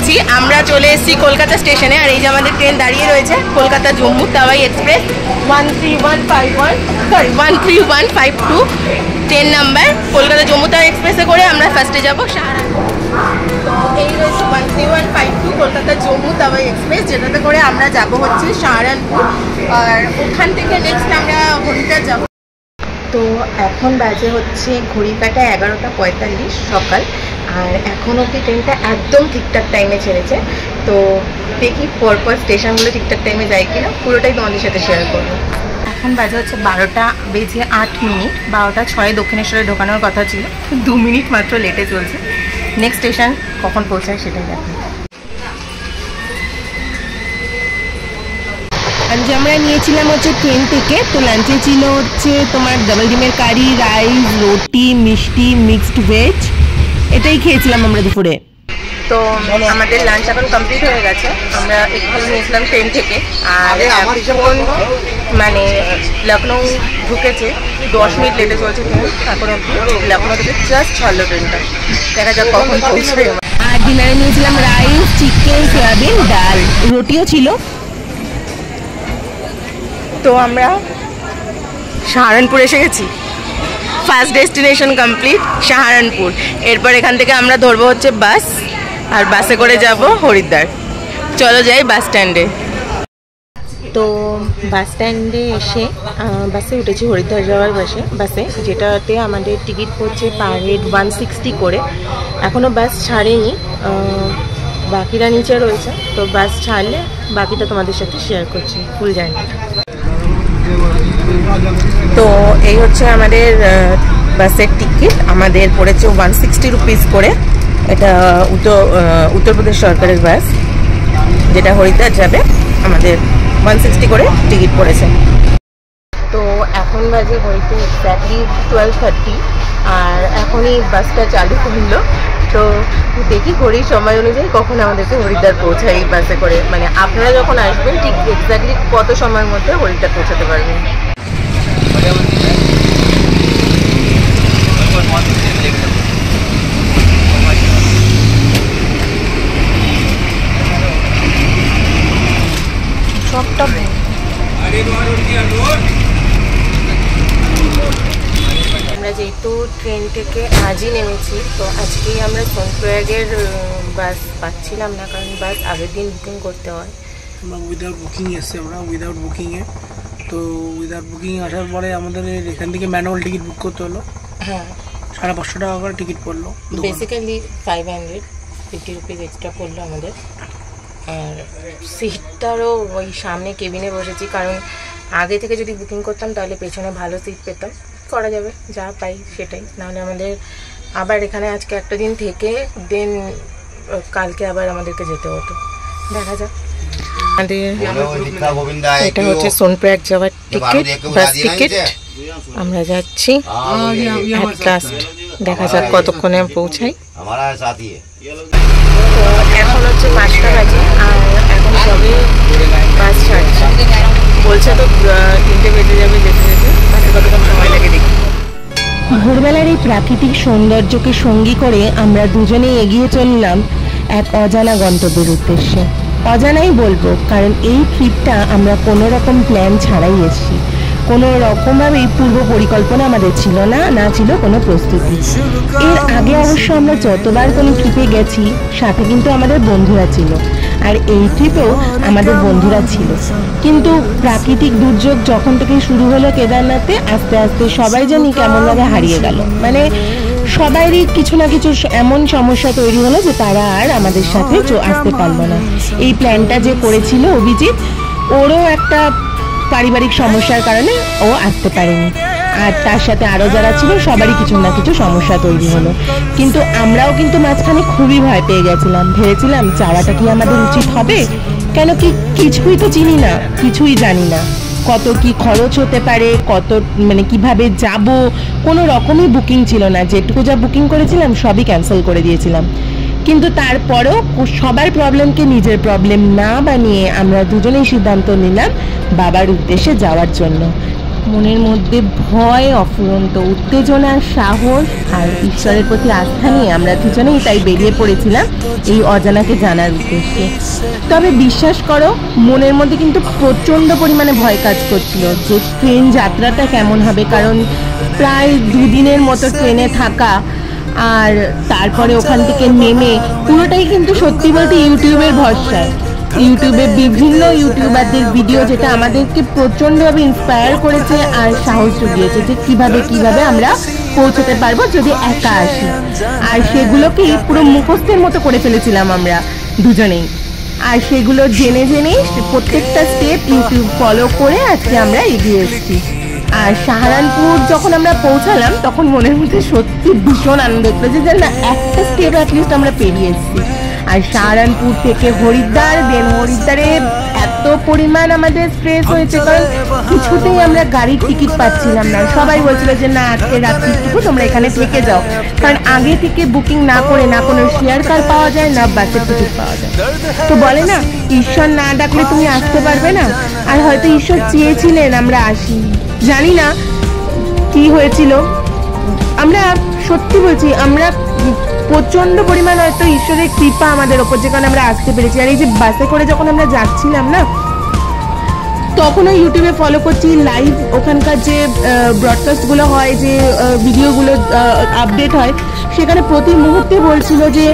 বলছি, আমরা চলে এসেছি কলকাতা স্টেশনে। আর এই যে আমাদের ট্রেন দাঁড়িয়ে রয়েছে, Kolkata Jammu Tawi express 13152 train number. Kolkata Jammu Tawi এক্সপ্রেসে করে আমরা ফার্স্টে যাবো সাহারানপুর। তো এই রয়েছে 13152 কলকাতা জম্মু তাওয়াই এক্সপ্রেস, যেটাতে করে আমরা যাব হচ্ছে সাহারানপুর। আর ওখান থেকে নেক্সট আমরা হরিদ্বার যাব। তো এখন বাজে হচ্ছে ঘড়ি কাটা 11:45 সকাল। আর এখন অবধি ট্রেনটা একদম ঠিকঠাক টাইমে ছেড়েছে। তো দেখি পরপর স্টেশনগুলো ঠিকঠাক টাইমে যায় কিনা, পুরোটাই তোমাদের সাথে শেয়ার করবো। এখন বাজে হচ্ছে 12:08, 12:06 দক্ষিণেশ্বরে ঢোকানোর কথা ছিল, 2 মিনিট মাত্র লেটে চলছে। নেক্সট স্টেশন কখন পৌঁছায় সেটাই দেখো। লাঞ্চ আমরা নিয়েছিলাম হচ্ছে ট্রেন থেকে। তো লাঞ্চে ছিল হচ্ছে তোমার ডাবল ডিমের কারি, রাইস, রুটি, মিষ্টি, মিক্সড ভেজ, এটাই খেয়েছিলাম আমরা দুপুরে। তো আমাদের লাঞ্চ এখন কমপ্লিট হয়ে গেছে। আমরা একটু নিয়েছিলাম ট্রেন থেকে। আর এখন মানে লখনৌ ঢুকেছে, 10 মিনিট লেটে চলছে ট্রেন। এখন লখনৌ থেকে জাস্ট ছাড়লো ট্রেনটা, দেখা যাক কখন পৌঁছবে। আর ডিনারে নিয়েছিলাম রাইস, চিকেন, সয়াবিন, ডাল, রুটিও ছিল। তো আমরা সাহারানপুর এসে গেছি, ফার্স্ট ডেস্টিনেশন কমপ্লিট সাহারানপুর। এরপর এখান থেকে আমরা ধরবো হচ্ছে বাস, আর বাসে করে যাব হরিদ্বার। চলো যাই বাস স্ট্যান্ডে। তো বাস স্ট্যান্ডে এসে বাসে উঠেছি, হরিদ্বার যাওয়ার বাসে, যেটাতে আমাদের টিকিট পড়ছে পার হেড 160 করে। এখনও বাস ছাড়েনি, বাকিরা নিচে রয়েছে। তো বাস ছাড়লে বাকিটা তোমাদের সাথে শেয়ার করছি ফুল জার্নিটা। তো এই হচ্ছে আমাদের বাসের টিকিট, আমাদের পড়েছে 160 রুপিস করে। এটা উত্তরপ্রদেশ সরকারের বাস, যেটা হরিদ্বার যাবে। আমাদের 160 করে টিকিট পড়েছে। তো এখন বাজে হয়তো এক্স্যাক্টলি 12:30, আর এখনই বাসটা চালু করলো। তো দেখি ঘড়ির সময় অনুযায়ী কখন আমাদেরকে হরিদ্বার পৌঁছায় এই বাসে করে। মানে আপনারা যখন আসবেন ঠিক এক্স্যাক্টলি কত সময়ের মধ্যে হরিদ্বার পৌঁছাতে পারবেন। সবটা আমরা যেহেতু ট্রেন থেকে আজই নেমেছি, তো আজকেই আমরা সোনপ্রয়াগের বাস পাচ্ছিলাম না, কারণ বাস আগের দিন বুকিং করতে হয়। আমরা উইদাউট বুকিং এসছি, উইদাউট বুকিংয়ে। তো উইদাউট বুকিং আসার পরে আমাদের এখান থেকে ম্যানুয়াল টিকিট বুক করতে হলো। হ্যাঁ, 550 টাকা করে টিকিট পড়লো। বেসিক্যালি 550 রুপিস এক্সট্রা পড়লো আমাদের। আর সিটটারও ওই সামনে কেবিনে বসেছি, কারণ আগে থেকে যদি বুকিং করতাম তাহলে পেছনে ভালো সিট পেতাম। করা যাবে, যা পাই সেটাই। নাহলে আমাদের আবার এখানে আজকে একটা দিন থেকে দেন কালকে আবার আমাদেরকে যেতে হতো। দেখা যাক। এটা হচ্ছে সোনপ্রয়াগ যাওয়ার টিকিট, বাস টিকিট। আমরা যাচ্ছি অ্যাট লাস্ট, দেখা যাক কতক্ষণে পৌঁছাই। তো এখন হচ্ছে 5টা বাজে, আর এখন সবে বাস ছাড়ছে। বলছে তো 3টে বেজে যাবে যেতে যেতে, বাসে কতক্ষণ সময় লাগে দেখি। ভোরবেলার এই প্রাকৃতিক সৌন্দর্যকে সঙ্গী করে আমরা দুজনেই এগিয়ে চললাম এক অজানা গন্তব্যের উদ্দেশ্যে। অজানাই বলবো, কারণ এই ট্রিপটা আমরা কোনো রকম প্ল্যান ছাড়াই এসেছি। কোনো রকমভাবেই পূর্ব পরিকল্পনা আমাদের ছিল না, না ছিল কোনো প্রস্তুতি। এর আগে অবশ্য আমরা যতবার কোনো ট্রিপে গেছি সাথে কিন্তু আমাদের বন্ধুরা ছিল, আর এই ট্রিপেও আমাদের বন্ধুরা ছিল। কিন্তু প্রাকৃতিক দুর্যোগ যখন থেকে শুরু হলো কেদারনাথে, আস্তে আস্তে সবাই জানি কেমনভাবে হারিয়ে গেল। মানে সবারই কিছু না কিছু এমন সমস্যা তৈরি হলো যে তারা আর আমাদের সাথে আসতে পারলো না। এই প্ল্যানটা যে করেছিল অভিজিৎ, ওরও একটা পারিবারিক সমস্যার কারণে ও আসতে পারেনি। আর তার সাথে আরও যারা ছিল সবারই কিছু না কিছু সমস্যা তৈরি হলো। কিন্তু আমরাও কিন্তু মাঝখানে খুবই ভয় পেয়ে গেছিলাম, ভেবেছিলাম যাওয়াটা কি আমাদের উচিত হবে, কেন কি কিছুই তো চিনি না, কিছুই জানি না। কত কি খরচ হতে পারে, কত মানে কিভাবে যাব, কোনো রকমই বুকিং ছিল না। যেটুকু যা বুকিং করেছিলাম সবই ক্যান্সেল করে দিয়েছিলাম। কিন্তু তারপরেও সবার প্রবলেমকে নিজের প্রবলেম না বানিয়ে আমরা দুজনেই সিদ্ধান্ত নিলাম বাবার উদ্দেশ্যে যাওয়ার জন্য। মনের মধ্যে ভয়, অফুরন্ত উত্তেজনা, সাহস আর ঈশ্বরের প্রতি আস্থা নিয়ে আমরা দুজনেই তাই বেরিয়ে পড়েছিলাম এই অজানাকে জানার উদ্দেশ্যে। তবে বিশ্বাস করো, মনের মধ্যে কিন্তু প্রচণ্ড পরিমাণে ভয় কাজ করছিল যে ট্রেন যাত্রাটা কেমন হবে, কারণ প্রায় 2 দিনের মতো ট্রেনে থাকা, আর তারপরে ওখান থেকে নেমে পুরোটাই কিন্তু সত্যি বলতে ইউটিউবের ভরসায়। ইউটিউবে বিভিন্ন ইউটিউবারদের ভিডিও যেটা আমাদেরকে প্রচণ্ডভাবে ইন্সপায়ার করেছে আর সাহস জুগিয়েছে যে কিভাবে আমরা পৌঁছতে পারবো যদি একা আসি। আর সেগুলোকেই পুরো মুখস্থের মতো করে ফেলেছিলাম আমরা দুজনেই, আর সেগুলো জেনে জেনেই প্রত্যেকটা স্টেপ ইউটিউব ফলো করে আজকে আমরা এগিয়ে এসেছি। আর সাহারানপুর যখন আমরা পৌঁছালাম তখন মনের মধ্যে সত্যি ভীষণ আনন্দ হচ্ছিল যে না, একটা স্টেপ অ্যাটলিস্ট আমরা পেরিয়ে এসেছি। আর সাহারানপুর থেকে হরিদ্বার, দেন হরিদ্বারে এত পরিমাণ আমাদের স্ট্রেস হয়েছে, কারণ কিছুতেই আমরা গাড়ির টিকিট পাচ্ছিলাম না। সবাই বলছিল যে না, আজকে রাত্রিটুকু তোমরা এখানে থেকে যাও, কারণ আগে থেকে বুকিং না করে না কোনো শেয়ার কার পাওয়া যায় না বাসের টিকিট পাওয়া যায়। তো বলে না, ঈশ্বর না ডাকলে তুমি আসতে পারবে না, আর হয়তো ঈশ্বর চেয়েছিলেন আমরা আসি। জানি না কি হয়েছিল, আমরা সত্যি বলছি আমরা প্রচন্ড পরিমাণ হয়তো ঈশ্বরের কৃপা আমাদের ওপর, যেখানে আমরা আসতে পেরেছি। আর এই যে বাসে করে যখন আমরা যাচ্ছিলাম না, তখনও ইউটিউবে ফলো করছি লাইভ ওখানকার যে ব্রডকাস্টগুলো হয়, যে ভিডিওগুলো আপডেট হয়, সেখানে প্রতি মুহূর্তে বলছিল যে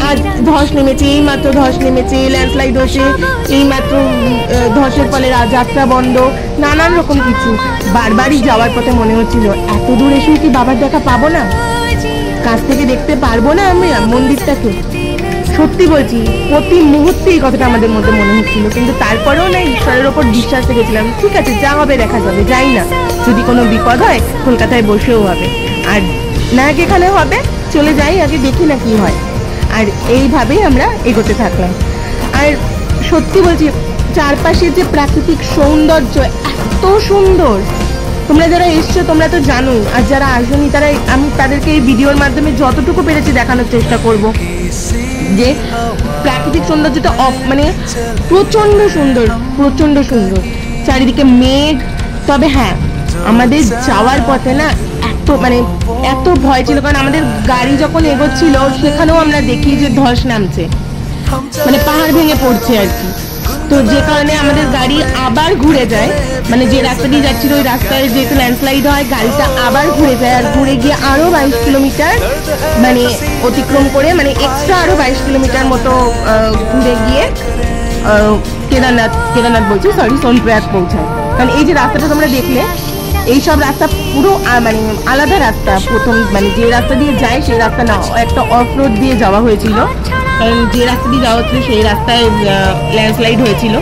আজ ধস নেমেছে, এইমাত্র ধস নেমেছে, ল্যান্ডস্লাইড হয়েছে, এইমাত্র ধসের ফলে যাত্রা বন্ধ, নানান রকম কিছু। বারবারই যাওয়ার পথে মনে হচ্ছিল এত দূর এসে কি বাবার দেখা পাবো না, কাছ থেকে দেখতে পারবো না আমি মন্দিরটাকে। সত্যি বলছি, প্রতি মুহূর্তে এই কথাটা আমাদের মধ্যে মনে হচ্ছিল, কিন্তু তারপরেও না ঈশ্বরের ওপর বিশ্বাস রেখেছিলাম, ঠিক আছে যা হবে দেখা যাবে, যাই না, যদি কোনো বিপদ হয় কলকাতায় বসেও হবে, আর না এখানে হবে চলে যাই, আগে দেখি না কি হয়। আর এইভাবেই আমরা এগোতে থাকলাম। আর সত্যি বলছি, চারপাশের যে প্রাকৃতিক সৌন্দর্য এত সুন্দর, তোমরা যারা এসছো তোমরা তো জানোই, আর যারা আসোনি তারা, আমি তাদেরকে এই ভিডিওর মাধ্যমে যতটুকু পেরেছি দেখানোর চেষ্টা করব যে প্রাকৃতিক সৌন্দর্যটা মানে প্রচন্ড সুন্দর, প্রচন্ড সুন্দর, চারিদিকে মেঘ। তবে হ্যাঁ, আমাদের যাওয়ার পথে না এত ভয় ছিল, কারণ আমাদের গাড়ি যখন এগোচ্ছিল সেখানেও আমরা দেখি যে ধস নামছে, মানে পাহাড় ভেঙে পড়ছে আর কি। তো যে কারণে আমাদের গাড়ি আবার ঘুরে যায়, মানে যে রাস্তা দিয়ে যাচ্ছিল ওই রাস্তায় যেহেতু ল্যান্ডস্লাইড হয়, গাড়িটা আবার ঘুরে যায়, আর ঘুরে গিয়ে আরো 22 কিলোমিটার মানে অতিক্রম করে, মানে এক্সট্রা আরো 22 কিলোমিটার মতো ঘুরে গিয়ে কেদারনাথ বলছি, সরি, সোনপ্রয়াগ পৌঁছায়। কারণ এই যে রাস্তাটা তোমরা দেখলে, এইসব রাস্তা পুরো মানে আলাদা রাস্তা। প্রথম মানে যে রাস্তা দিয়ে যায় সেই রাস্তা না, একটা অফ রোড দিয়ে যাওয়া হয়েছিল, কারণ যে রাস্তা দিয়ে যাওয়া হচ্ছিল সেই রাস্তায় ল্যান্ডস্লাইড হয়েছিল।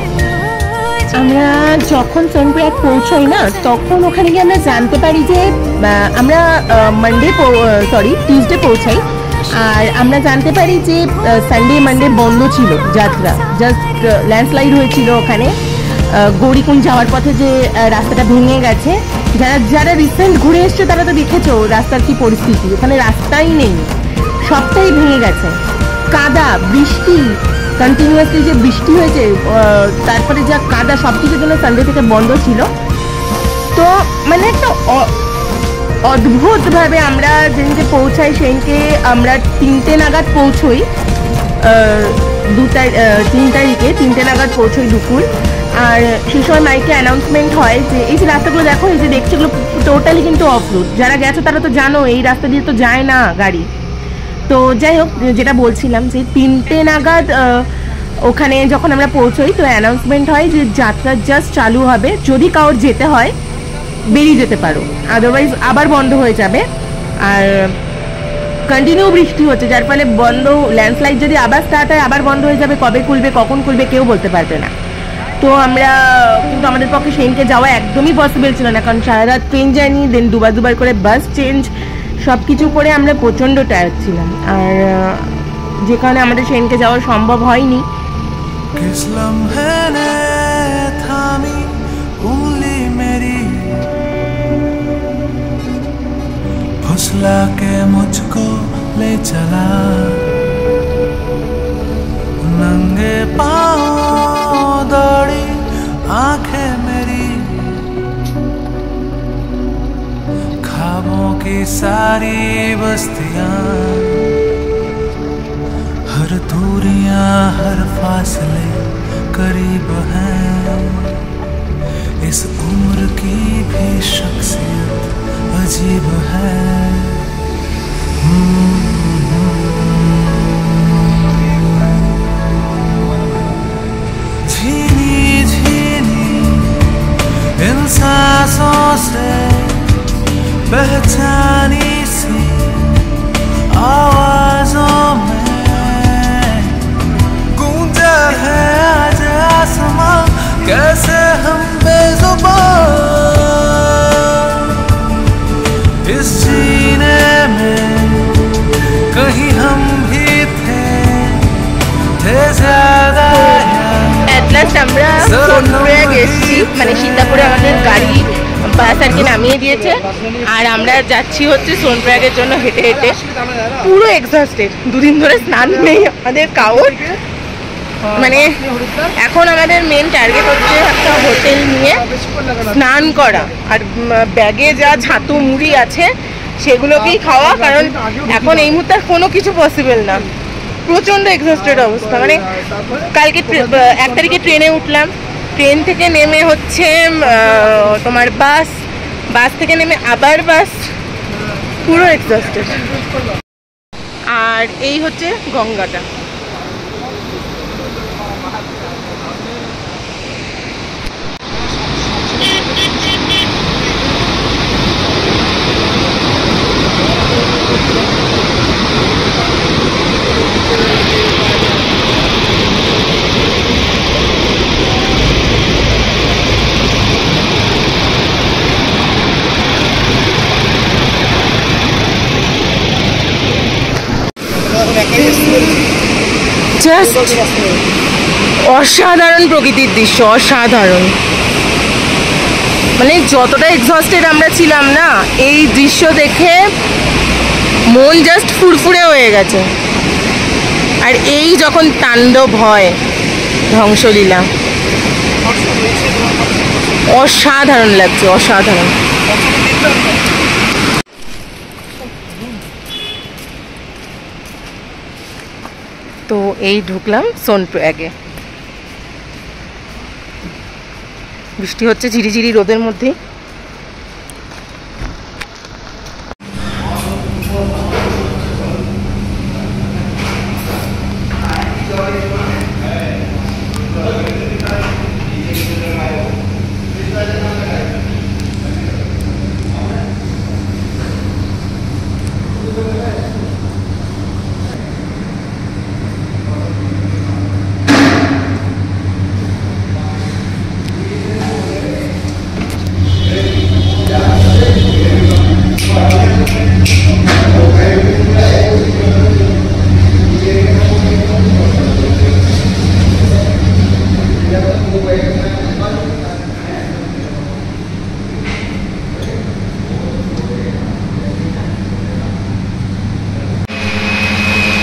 আমরা যখন সোনপ্রয়াগ পৌঁছাই না, তখন ওখানে গিয়ে আমরা জানতে পারি যে আমরা টিউসডে পৌঁছাই, আর আমরা জানতে পারি যে সানডে মানডে বন্ধ ছিল যাত্রা, জাস্ট ল্যান্ডস্লাইড হয়েছিল ওখানে। গৌরীকুণ্ড যাওয়ার পথে যে রাস্তাটা ভেঙে গেছে, যারা রিসেন্ট ঘুরে এসছে তারা তো দেখেছো রাস্তার কি পরিস্থিতি, ওখানে রাস্তাই নেই, সবটাই ভেঙে গেছে। কাদা, বৃষ্টি, কন্টিনিউয়াসলি যে বৃষ্টি হয়েছে, তারপরে যা কাদা, সব কিছুর জন্য সানডে থেকে বন্ধ ছিল। তো মানে একটা অদ্ভুতভাবে আমরা যেদিনকে পৌঁছাই, সেদিনকে আমরা 3টে নাগাদ পৌঁছই, 3 তারিখে 3টে নাগাদ পৌঁছই দুপুর। আর সেই সময় মাইকে অ্যানাউন্সমেন্ট হয় যে এই যে রাস্তাগুলো দেখো, এই যে দেখছো এগুলো টোটালি কিন্তু অফ রোড। যারা গেছো তারা তো জানো এই রাস্তা দিয়ে তো যায় না গাড়ি। তো যাই হোক, যেটা বলছিলাম যে 3টে নাগাদ ওখানে যখন আমরা পৌঁছই, তো অ্যানাউন্সমেন্ট হয় যে যাত্রা জাস্ট চালু হবে, যদি কারোর যেতে হয় বেরিয়ে যেতে পারো, আদারওয়াইজ আবার বন্ধ হয়ে যাবে। আর কন্টিনিউ বৃষ্টি হচ্ছে, যার ফলে বন্ধ, ল্যান্ডস্লাইড যদি আবার স্টার্ট হয় আবার বন্ধ হয়ে যাবে, কবে খুলবে কখন খুলবে কেউ বলতে পারবে না। তো আমরা কিন্তু আমাদের পক্ষে সেদিনকে যাওয়া একদমই পসিবল ছিল না, কারণ সারা রাত ট্রেন যায়নি, দেন দুবার করে বাস চেঞ্জ, সব কিছু করে আমরা প্রচণ্ড টায়ার্ড ছিলাম। আর যে কারণে আমাদের সেদিনকে যাওয়া সম্ভব হয়নি। फुसला के मुझको ले चला, नंगे पाँव दौड़ी आंखें मेरी, सारी बस्तियां, हर दूरियां हर फासले करीब हैं। इस उम्र की भी शख्सियत अजीब है। झीनी झीनी इन सांसों से पहचानी सी आवाजों में गूंजा है आज आसमां, कैसे हम बेजुबान इस जीने में कहीं हम भी थे ज्यादा। এট লাস্ট আমরা সোনপ্রয়াগ এসেছি, মানে সীতাপুরে আমাদের গাড়ি বাস আর কি নামিয়ে দিয়েছে, আর আমরা যাচ্ছি হচ্ছে সোনপ্রয়াগের জন্য হেঁটে হেঁটে। পুরো এক্সস্টেড, দুদিন ধরে স্নান নেই আমাদের কাউর। মানে এখন আমাদের মেন টার্গেট হচ্ছে একটা হোটেল নিয়ে স্নান করা, আর ব্যাগে যা ছাতু মুড়ি আছে সেগুলোকেই খাওয়া, কারণ এখন এই মুহূর্তে কোনো কিছু পসিবল না। প্রচণ্ড এক্সস্টেড অবস্থা। মানে কালকে 1 তারিখে ট্রেনে উঠলাম, ট্রেন থেকে নেমে হচ্ছে তোমার বাস থেকে নেমে আবার বাস, পুরো এক্সস্টেড। আর এই হচ্ছে গঙ্গাটা। জাস্ট অসাধারণ প্রকৃতির দৃশ্য, অসাধারণ। মানে যতটা এক্সস্টেড আমরা ছিলাম না, এই দৃশ্য দেখে মন জাস্ট ফুরফুরে হয়ে গেছে। আর এই যখন তাণ্ডব হয় ধ্বংসলীলা, অসাধারণ লাগছে, অসাধারণ। তো এই ঢুকলাম সোনপ্রয়াগে। বৃষ্টি হচ্ছে ঝিরিঝিরি রোদের মধ্যে।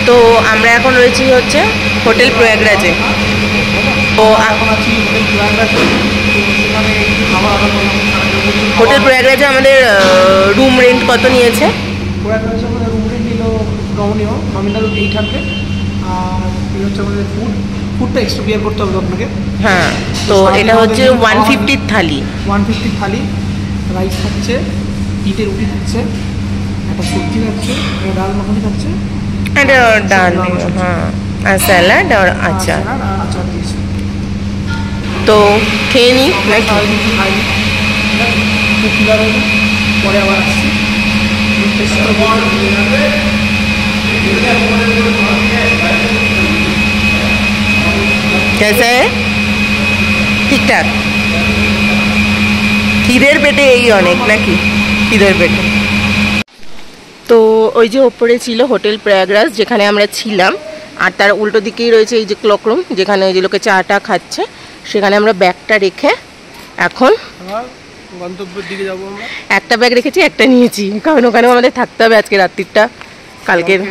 তো আমরা এখন রয়েছি হচ্ছে হোটেল প্রয়াগরাজে। তো হোটেল প্রয়াগরাজে আমাদের রুম রেন্ট কত নিয়েছে? প্রয়াগরাজে আমাদের রুম রেন্ট নিল নমনীয় নমিনাল 800। আর এই হচ্ছে আমাদের ফুডটা এক্সট্রা বিয়ার করতে হবে আপনাকে। হ্যাঁ, তো এটা হচ্ছে 150 থালি। 150 থালি, রাইস থাকছে, পিঠে রুটি থাকছে, একটা সবজি থাকছে, একটা ডাল মাখানি থাকছে, একটা ডাল, হ্যাঁ, আর স্যালাড আর আচার। আচার দিয়েছে। তো খেয়ে নিই নাকি? খাইনি, খুব খিদা রয়েছে, পরে আবার আসছি। कैसा है? ঠিকঠাক? খিদের পেটে এই অনেক নাকি? খিদের পেটে। তো ওই যে ওপরে ছিল হোটেল প্রয়াগরাজ যেখানে আমরা ছিলাম, আর তার উল্টো দিকেই রয়েছে এই যে ক্লক রুম যেখানে ওই যে লোকে চাটা খাচ্ছে। সেখানে আমরা ব্যাগটা রেখে এখন গন্তব্যের দিকে যাবো আমরা। একটা ব্যাগ রেখেছি, একটা নিয়েছি, কারণ ওখানেও আমাদের থাকতে হবে আজকে রাত্রিটা। কালকের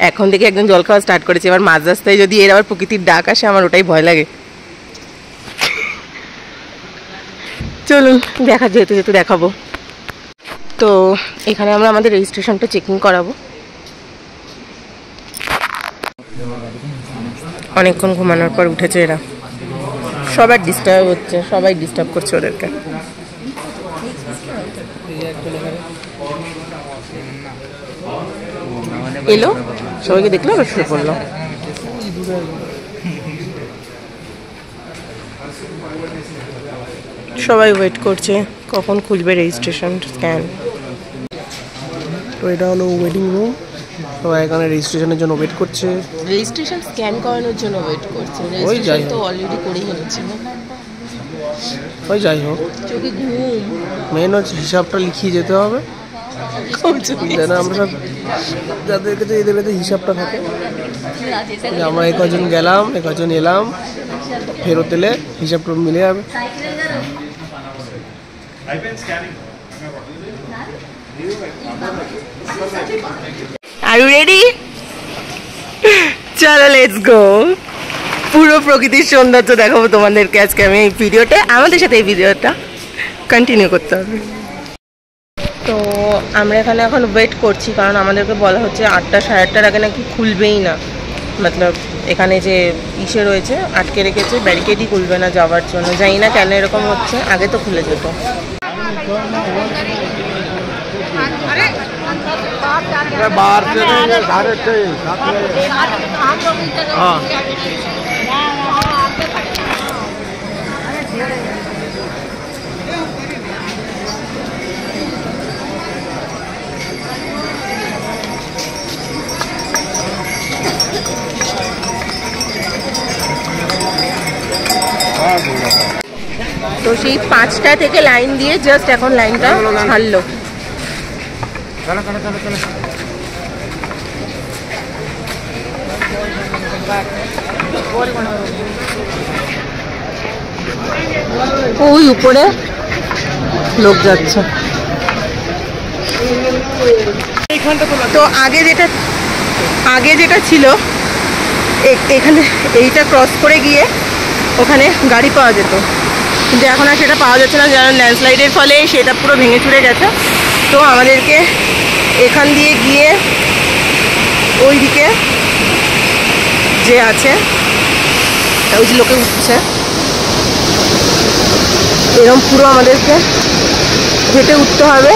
এখন থেকে একদম জল খাওয়া স্টার্ট করেছে। এবার মাঝ রাস্তায় যদি এর আবার প্রকৃতির ডাক আসে, আমার ওটাই ভয় লাগে। চলুন যেহেতু দেখাবো। তো এখানে আমরা আমাদের রেজিস্ট্রেশনটা চেকিং করাবো। অনেকক্ষণ ঘুমানোর পর উঠেছে এরা, সবার ডিস্টার্ব হচ্ছে, সবাই ডিস্টার্ব করছে ওদেরকে। এলো, সবাইকে দেখলো আর শুয়ে পড়লো। সবাই ওয়েট করছে কখন খুলবে রেজিস্ট্রেশন স্ক্যান। তো এটা হলো ওয়েটিং রুম, সবাই এখানে রেজিস্ট্রেশনের জন্য ওয়েট করছে। রেজিস্ট্রেশন স্ক্যান করানোর জন্য ওয়েট করছে, রেজিস্ট্রেশন তো অলরেডি করেই এনেছে। ওই যাই হোক, চোখে ঘুম, মেন হচ্ছে হিসাবটা লিখিয়ে যেতে হবে, যেন আমরা সব যাদের কাছে এদের কাছে হিসাবটা থাকে। আমরা এ কজন গেলাম, এ কজন এলাম, ফেরত এলে হিসাবটা মিলে যাবে। Are you ready? চলো লেটস গো। পুরো প্রকৃতির সৌন্দর্য দেখাবো তোমাদেরকে আজকে আমি এই ভিডিওটা। আমাদের সাথে এই ভিডিওটা কন্টিনিউ করতে হবে। তো আমরা এখানে এখন ওয়েট করছি, কারণ আমাদেরকে বলা হচ্ছে 8টা সাড়ে 8টার আগে নাকি খুলবেই না। মতলব এখানে যে ইসে রয়েছে, আটকে রেখেছে, ব্যারিকেডই খুলবে না যাওয়ার জন্য। জানি না কেন এরকম হচ্ছে, আগে তো খুলে যেত। তো সেই 5টা থেকে লাইন দিয়ে জাস্ট এখন লাইনটা ছাড়লো। ওই উপরে লোক যাচ্ছে। তো আগে যেটা ছিল, এখানে এইটা ক্রস করে গিয়ে ওখানে গাড়ি পাওয়া যেত, কিন্তু এখন আর সেটা পাওয়া যাচ্ছে না, যেন ল্যান্ডস্লাইডের ফলে সেটা পুরো ভেঙে চুরে গেছে। তো আমাদেরকে এখান দিয়ে গিয়ে ওই দিকে যে আছে, ওই যে লোকে উঠছে, এরকম পুরো আমাদেরকে হেঁটে উঠতে হবে,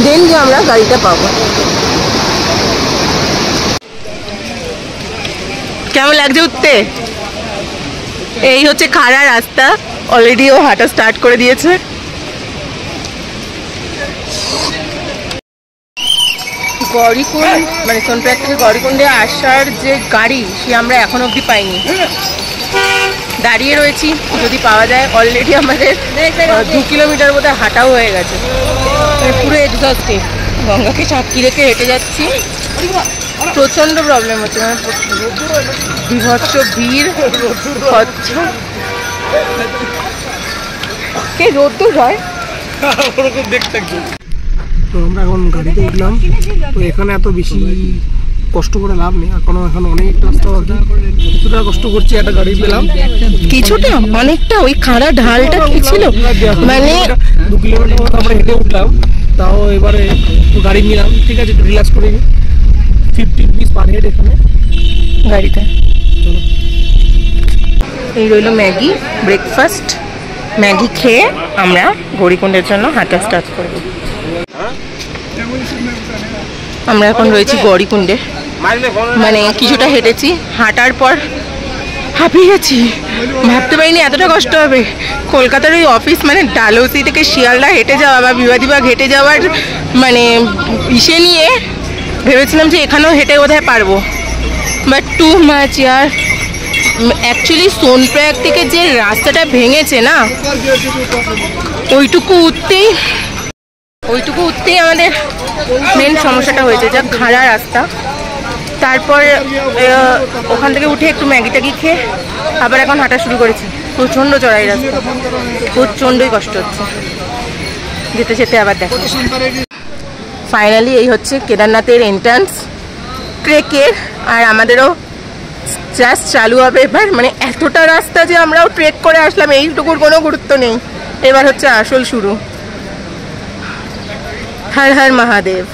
দেন গিয়ে আমরা গাড়িটা পাবো। কেমন লাগছে উঠতে? এই হচ্ছে খাড়া রাস্তা, অলরেডি ও হাঁটা স্টার্ট করে দিয়েছে। গৌরীকুণ্ড মানে সোনপ্রয়াগ থেকে গৌরীকুণ্ডে আসার যে গাড়ি, সে আমরা এখন অবধি পাইনি। দাঁড়িয়ে রয়েছি, যদি পাওয়া যায়। অলরেডি আমাদের 2 কিলোমিটার বোধহয় হাঁটাও হয়ে গেছে, পুরো এক্সস্টেড। গঙ্গাকে সাক্ষী রেখে হেঁটে যাচ্ছি, প্রচণ্ড প্রবলেম হচ্ছে, মানে বিভৎস ভিড় হচ্ছে। কে রোদ্দুর হয় ওরকম দেখতে। তো আমরা এখন গাড়িতে উঠলাম। তো এখানে এত বেশি কষ্ট করে লাভ নেই, এখনো অনেক রাস্তা বাকি। কিছুটা কষ্ট করছি, একটা গাড়ি পেলাম। কিছুটা অনেকটা, ওই খাড়া ঢালটা কি ছিল, মানে 2 কিলোমিটার মতো আমরা হেঁটে উঠলাম। তাও এবারে গাড়ি নিলাম, ঠিক আছে, একটু রিল্যাক্স করে 50 রুপিস পার হেড এখানে গাড়িতে। এই রইল ম্যাগি ব্রেকফাস্ট। ম্যাগি খেয়ে আমরা গৌরীকুণ্ডের জন্য হাঁটা স্টার্ট করব। আমরা এখন রয়েছি গৌরীকুণ্ডে, মানে কিছুটা হেঁটেছি, হাঁটার পর হাঁপিয়ে গেছি। ভাবতে পারিনি এতটা কষ্ট হবে। কলকাতার ওই অফিস মানে ডালহৌসি থেকে শিয়ালদা হেঁটে যাওয়া বা বিবাদীবাগ হেঁটে যাওয়ার মানে ইসে নিয়ে ভেবেছিলাম যে এখানেও হেঁটে বোধহয় পারবো, but too much year. Actually Sonprayag থেকে যে রাস্তাটা ভেঙেছে না, ওইটুকু উঠতেই আমাদের মেন সমস্যাটা হয়েছে, যা খাড়া রাস্তা। তারপর ওখান থেকে উঠে একটু ম্যাগি ট্যাগি খেয়ে আবার এখন হাঁটা শুরু করেছি। প্রচণ্ড চড়াই রাস্তা, প্রচণ্ডই কষ্ট হচ্ছে যেতে যেতে। আবার দেখো ফাইনালি এই হচ্ছে কেদারনাথের এন্ট্রান্স ট্রেকের, আর আমাদেরও জাস্ট চালু হবে এবার। মানে এতটা রাস্তা যে আমরাও ট্রেক করে আসলাম, এইটুকুর কোনো গুরুত্ব নেই। এবার হচ্ছে আসল শুরু। হর হর মহাদেব।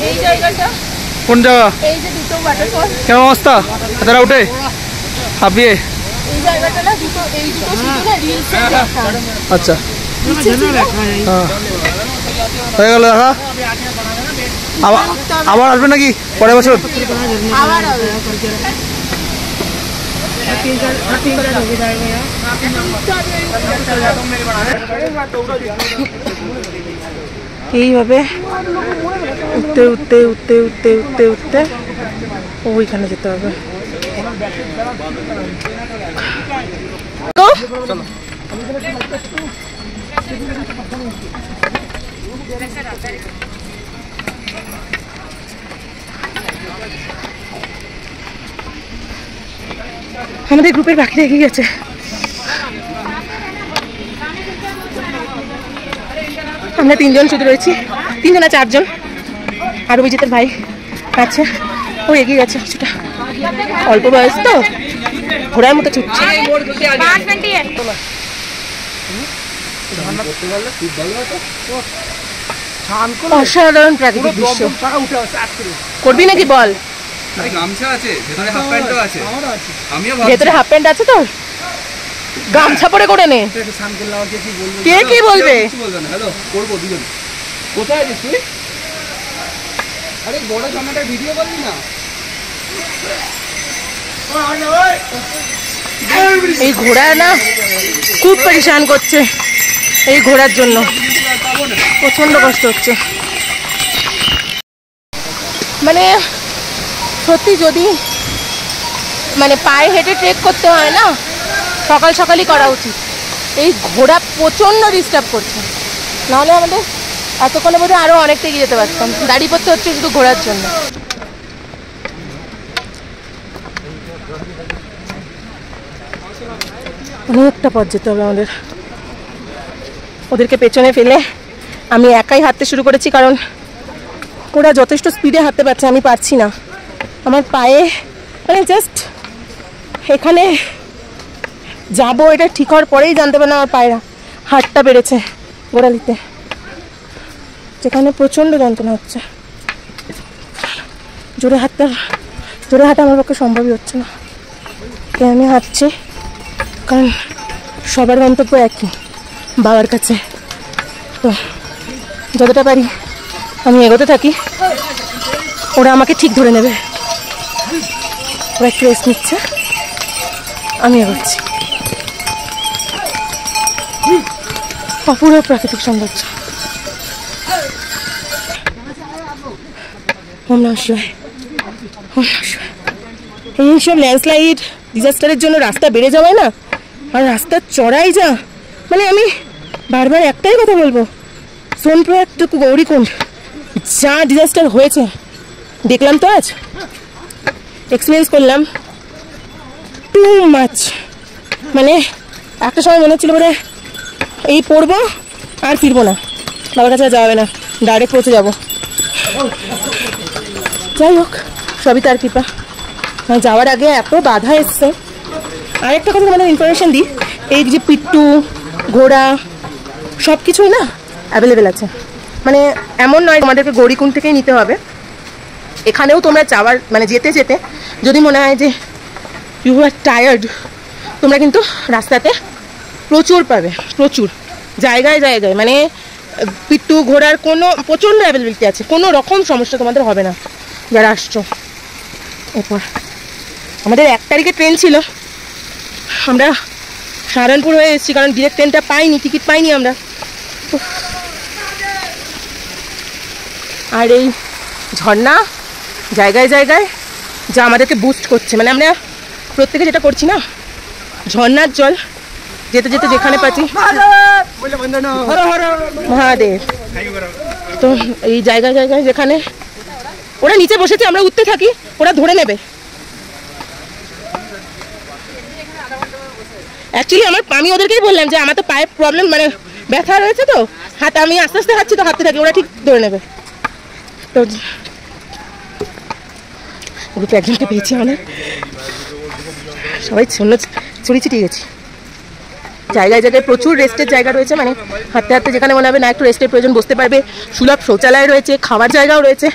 এই জায়গাটা কোন জায়গা? এই যে দুটো ওয়াটারফল কেমন অবস্থা? তারা উঠে হাঁপিয়ে এই জায়গাটা না দুটো এই দুটো শুধু না রিলসে দেখা। আচ্ছা হ্যাঁ হয়ে গেল দেখা। আবার আসবে নাকি পরের বছর? আবার হবে। এইভাবে উঠতে উঠতে উঠতে উঠতে উঠতে উঠতে ওইখানে যেতে হবে। আমাদের গ্রুপের বাকিরা এগিয়ে গেছে। আমরা 3 জন শুধু রয়েছি, 3 জন না 4 জন। আর অভিজিতের ভাই আছে, ও এগিয়ে গেছে কিছুটা। অল্প বয়স তো, ঘোড়ার মতো ছুটছে। অসাধারণ প্রাকৃতিক দৃশ্য। করবি নাকি বল? ভেতরে হাফ প্যান্ট আছে তোর? গামছা পরে করে নে। কে কি বলবে? কোথায় আছিস তুই? আরে বড় জামাটা ভিডিও করবি না? এই ঘোড়া না খুব পরেশান করছে। এই ঘোড়ার জন্য প্রচন্ড কষ্ট হচ্ছে। মানে সত্যি যদি মানে পায়ে হেঁটে ট্রেক করতে হয় না, সকাল সকালই করা উচিত। এই ঘোড়া প্রচন্ড ডিস্টার্ব করছে, নাহলে আমাদের এতক্ষণে বোধহয় আরও অনেকটা এগিয়ে যেতে পারতাম। দাঁড়িয়ে পড়তে হচ্ছে শুধু ঘোড়ার জন্য। অনেকটা পথ যেতে হবে আমাদের। ওদেরকে পেছনে ফেলে আমি একাই হাঁটতে শুরু করেছি, কারণ ওরা যথেষ্ট স্পিডে হাঁটতে পারছে, আমি পারছি না। আমার পায়ে মানে জাস্ট এখানে যাবো এটা ঠিক হওয়ার পরেই জানতে পারলাম আমার পায়ের হাতটা বেড়েছে গোড়ালিতে, যেখানে প্রচণ্ড যন্ত্রণা হচ্ছে। জোরে হাঁটা আমার পক্ষে সম্ভবই হচ্ছে না। তাই আমি হাঁটছি, কারণ সবার গন্তব্য একই, বাবার কাছে। তো যতটা পারি আমি এগোতে থাকি, ওরা আমাকে ঠিক ধরে নেবে। ওরা একটু রেস্ট নিচ্ছে, আমি এগোচ্ছি। অপূর্ব প্রাকৃতিক সৌন্দর্য। ওম নমঃ শিবায়, ওম নমঃ শিবায়। এইসব ল্যান্ডস্লাইড ডিজাস্টারের জন্য রাস্তা বেড়ে যাওয়ায় না, আর রাস্তা চড়াই যা, মানে আমি বারবার একটাই কথা বলবো, সোনপ্রয়াগ টু গৌরীকুণ্ড যা ডিজাস্টার হয়েছে দেখলাম তো, আজ এক্সপিরিয়েন্স করলাম, টু মাচ। মানে একটা সময় মনে হচ্ছিল বলে এই পড়বো আর ফিরবো না, বাবার কাছে যাওয়া হবে না, ডাইরেক্ট পৌঁছে যাবো। যাই হোক, সবই তার কৃপা। যাওয়ার আগে এত বাধা এসছে। আর একটা কথা তোমাদের ইনফরমেশন দিই, এই যে পিট্টু ঘোড়া সব কিছুই না অ্যাভেলেবেল আছে। মানে এমন নয় তোমাদেরকে গৌরীকুণ্ড থেকেই নিতে হবে। এখানেও তোমরা যাওয়ার মানে যেতে যেতে যদি মনে হয় যে ইউ আর টায়ার্ড, তোমরা কিন্তু রাস্তাতে প্রচুর পাবে, প্রচুর জায়গায় জায়গায়। মানে পিট্টু ঘোড়ার কোনো প্রচণ্ড অ্যাভেলেবিলিটি আছে, কোনো রকম সমস্যা তোমাদের হবে না যারা আসছো। এরপর আমাদের 1 তারিখে ট্রেন ছিল, আমরা সাহারানপুর হয়ে এসেছি, কারণ ডিরেক্ট ট্রেনটা পাইনি, টিকিট পাইনি আমরা। আর এই ঝর্ণা জায়গায় জায়গায় যা আমাদেরকে বুস্ট করছে, মানে আমরা প্রত্যেকে যেটা করছি না, ঝর্ণার জল যেতে যেতে যেখানে পাচ্ছি মহাদেব। তো এই জায়গায় জায়গায় যেখানে ওরা নিচে বসেছে, আমরা উঠতে থাকি, ওরা ধরে নেবে। অ্যাকচুয়ালি আমি ওদেরকেই বললাম যে আমার তো পায়ে প্রবলেম, মানে ব্যথা রয়েছে, তো হাতে আমি আস্তে আস্তে হাঁটছি, তো হাঁটতে থাকি, ওরা ঠিক ধরে নেবে। তো গ্রুপে একজনকে পেয়েছি, আমাদের সবাই শূন্য ছড়ি ছিটিয়ে গেছি। জায়গায় জায়গায় প্রচুর রেস্টের জায়গা রয়েছে, মানে হাঁটতে হাঁটতে যেখানে মনে হবে না একটু রেস্টের প্রয়োজন বসতে পারবে। সুলভ শৌচালয় রয়েছে, খাওয়ার জায়গাও রয়েছে,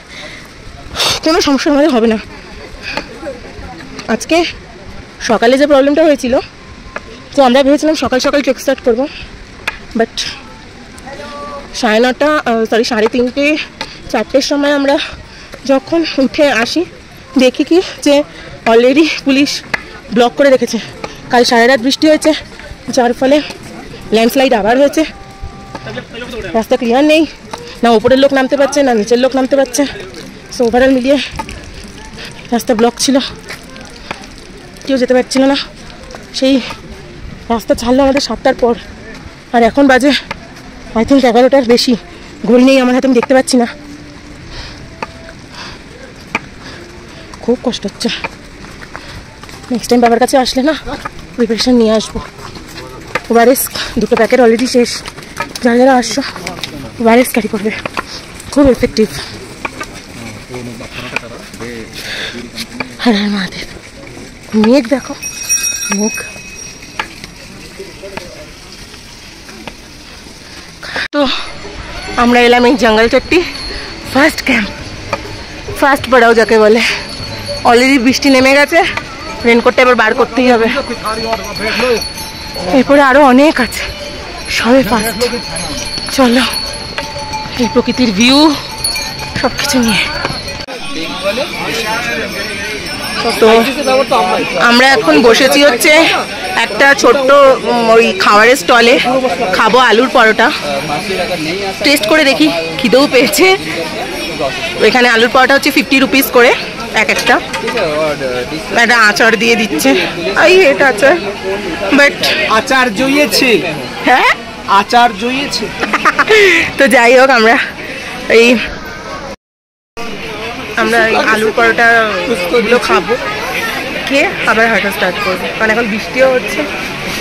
কোনো সমস্যা আমাদের হবে না। আজকে সকালে যে প্রবলেমটা হয়েছিল, তো আমরা ভেবেছিলাম সকাল সকাল ট্রেক স্টার্ট করবো, বাট 3:30 4টের সময় আমরা যখন উঠে আসি দেখি কি যে অলরেডি পুলিশ ব্লক করে রেখেছে। কাল সারা রাত বৃষ্টি হয়েছে, যার ফলে ল্যান্ডস্লাইড আবার হয়েছে, রাস্তা ক্লিয়ার নেই, না ওপরের লোক নামতে পারছে না নিচের লোক নামতে পারছে। সো ওভারঅল মিলিয়ে রাস্তা ব্লক ছিল, কেউ যেতে পারছিল না। সেই রাস্তা ছাড়লো আমাদের 7টার পর, আর এখন বাজে আই থিঙ্ক 11টার বেশি। ঘড়ি নেই আমার হাতে, আমি দেখতে পাচ্ছি না। খুব কষ্ট হচ্ছে। নেক্সট টাইম বাবার কাছে আসলে না প্রিপারেশন নিয়ে আসবো। ওআরএস 2টো প্যাকেট অলরেডি শেষ। যারা যারা আসছো ওআরএস ক্যারি করবে, খুব এফেক্টিভ। হ্যাঁ মহাদেব, মেঘ দেখো, মেঘ। তো আমরা এলাম এই জঙ্গল চট্টি, ফার্স্ট ক্যাম্প, ফার্স্ট বড়াও যাকে বলে। অলরেডি বৃষ্টি নেমে গেছে, রেনকোটটা এবার বার করতেই হবে। এরপরে আরো অনেক আছে, সবে ফার্স্ট। চলো এই প্রকৃতির ভিউ সবকিছু নিয়ে। তো আমরা এখন বসেছি হচ্ছে একটা ছোট্ট ওই খাবারের স্টলে, খাবো আলুর পরোটা। টেস্ট করে দেখি, খিদেও পেয়েছে। এখানে আলুর পরোটা হচ্ছে 50 রুপিস করে এক একটা। একটা আচার দিয়ে দিচ্ছে, এটা আচার, বাট আচার জইয়েছে, হ্যাঁ আচার জইয়েছে। তো যাই হোক, আমরা এই আলুর পরোটা গুলো খাবো, খেয়ে আবার হাঁটা স্টার্ট করবো, কারণ এখন বৃষ্টিও হচ্ছে।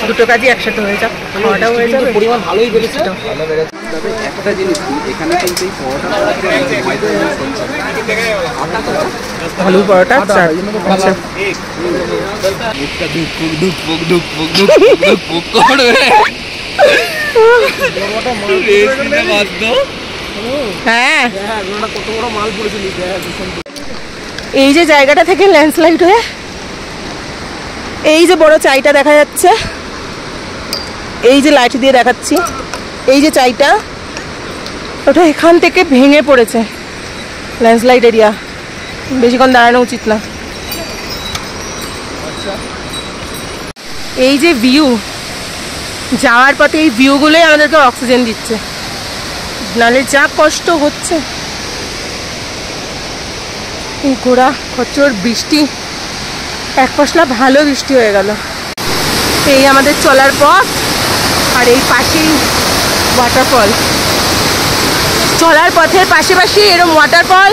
দুটো কাজই একসাথে হয়ে যাক, খাওয়াটাও হয়ে যাবে। পরিমাণ ভালোই বেড়েছে। একটা জিনিস এখানে কিন্তু আলুর পরোটা চার। আচ্ছা হ্যাঁ, কত বড় মাল পড়েছে। এই যে জায়গাটা থেকে ল্যান্ডস্লাইড হয়ে এই যে বড় চাইটা দেখা যাচ্ছে, এই যে লাইট দিয়ে দেখাচ্ছি, এই যে চাইটা, ওটা এখান থেকে ভেঙে পড়েছে। ল্যান্ডস্লাইড এরিয়া, বেশিক্ষণ দাঁড়ানো উচিত না। এই যে ভিউ, যাওয়ার পথে এই ভিউগুলোই আমাদেরকে অক্সিজেন দিচ্ছে, নাহলে যা কষ্ট হচ্ছে। এই ঘোড়া খচ্চর বৃষ্টি, এক পশলা ভালো বৃষ্টি হয়ে গেল। এই আমাদের চলার পথ, আর এই পাশেই ওয়াটারফল। চলার পথের পাশাপাশি এরকম ওয়াটারফল,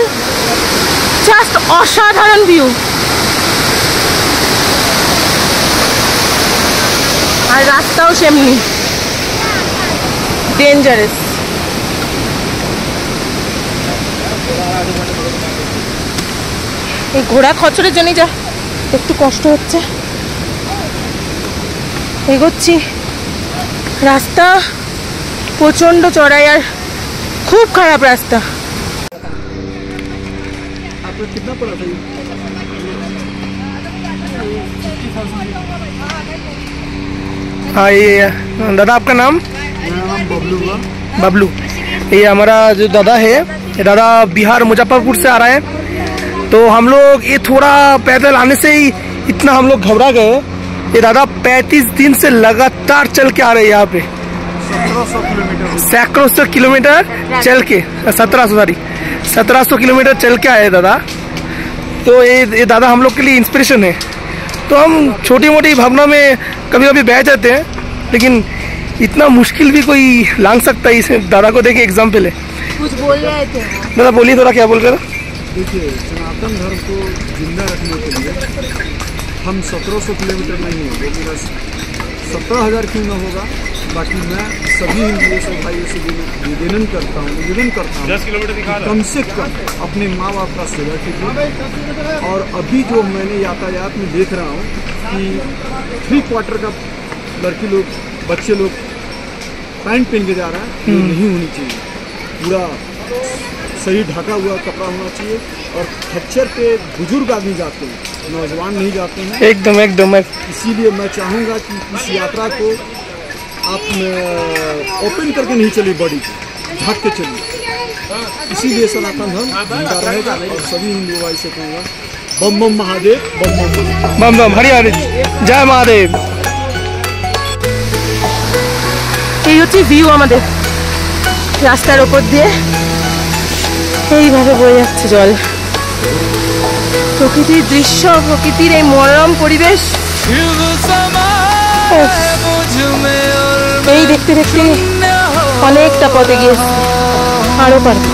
জাস্ট অসাধারণ ভিউ। আর রাস্তাও সেমনি ডেঞ্জারাস। এই ঘোড়া খচ্চরের জন্যই যা একটু কষ্ট হচ্ছে। এগোচ্ছি, রাস্তা প্রচণ্ড চড়াই আর খুব খারাপ রাস্তা। हाँ ये दादा आपका नाम? बबलू। ये हमारा जो दादा है, ये दादा बिहार मुजफ्फरपुर से आ रहा है। तो हम लोग ये थोड़ा पैदल आने से ही इतना हम लोग घबरा गए। ये दादा 35 दिन से लगातार चल के आ रहे हैं यहाँ पे, 1700 किलोमीटर चल के, 1700 किलोमीटर चल के आए दादा। तो ये दादा हम लोग के लिए इंस्पिरेशन है। तो हम छोटी मोटी भावना में कभी कभी बह जाते हैं, लेकिन इतना मुश्किल भी कोई लांग सकता है। इस दादा को देखे एग्जाम्पल है। कुछ बोल रहे थे दादा, बोलिए थोड़ा, क्या बोल रहे थे? देखिए, सनातन धर्म को जिंदा रखने के लिए हम 1700 किलोमीटर नहीं होंगे, बस 17,000 क्यों न होगा। बाकी मैं सभी हिंदुओं से भाइयों से निवेदन करता हूँ 10 किलोमीटर कम से कम अपने माँ बाप का सेवा कीजिए। और अभी जो मैंने यातायात में देख रहा हूँ कि 3/4 का लड़की लोग बच्चे लोग पैंट पहन के जा रहे हैं, ये नहीं होनी चाहिए। पूरा शरीर ढका हुआ कपड़ा होना चाहिए। और खच्चर पे बुजुर्ग आदमी जाते हैं, नौजवान नहीं जाते हैं। एकदम एकदम इसीलिए मैं चाहूँगा कि इस यात्रा को आप ओपन करके नहीं चलिए, बॉडी को ढक के चलिए। इसीलिए सनातन धर्म जिंदा रहेगा। और सभी हिंदू भाई से कहूँगा, बम बम महादेव, बम बम महादेव। बम बम हरि हरि जय महादेव। এই হচ্ছে ভিউ আমাদের রাস্তার ওপর দিয়ে এইভাবে বয়ে যাচ্ছে জল। প্রকৃতির দৃশ্য, প্রকৃতির এই মনোরম পরিবেশ এই দেখতে দেখতে অনেকটা পথে গিয়ে আরো পারবো।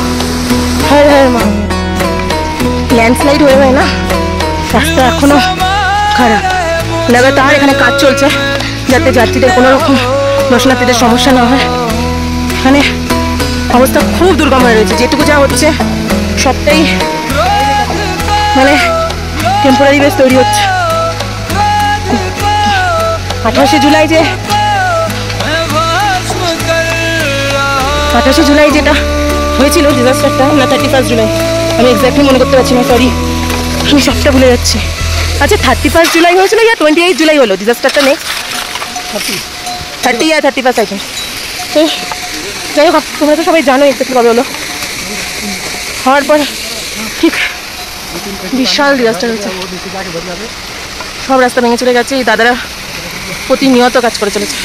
হ্যাঁ হ্যাঁ মা, ল্যান্ডস্লাইড হয়ে যায় না, রাস্তা এখনো খারাপ। লাগাতার এখানে কাজ চলছে যাতে যাত্রীদের কোনো রকম দর্শনার্থীদের সমস্যা না হয়। এখানে অবস্থা খুব দুর্গম হয়ে রয়েছে, যেটুকু যা হচ্ছে সবটাই মানে টেম্পোরারি বেস তৈরি হচ্ছে। 28শে জুলাই যেটা হয়েছিল ডিজাস্টারটা, না 31 জুলাই, আমি এক্স্যাক্টলি মনে করতে পারছি না, সরি আমি সবটা ভুলে যাচ্ছি। আচ্ছা 31 জুলাই হয়েছিল ইয়া 28 জুলাই হলো ডিজাস্টারটা? নেক্সট 30 या 31 আই থিঙ্ক। তো যাই হোক, তোমরা তো সবাই জানো এক্স্যাক্টলি কবে হলো। হওয়ার পর ঠিক বিশাল ডিজাস্টার হয়েছে, সব রাস্তা ভেঙে চলে গেছে। এই দাদারা প্রতিনিয়ত কাজ করে চলেছে,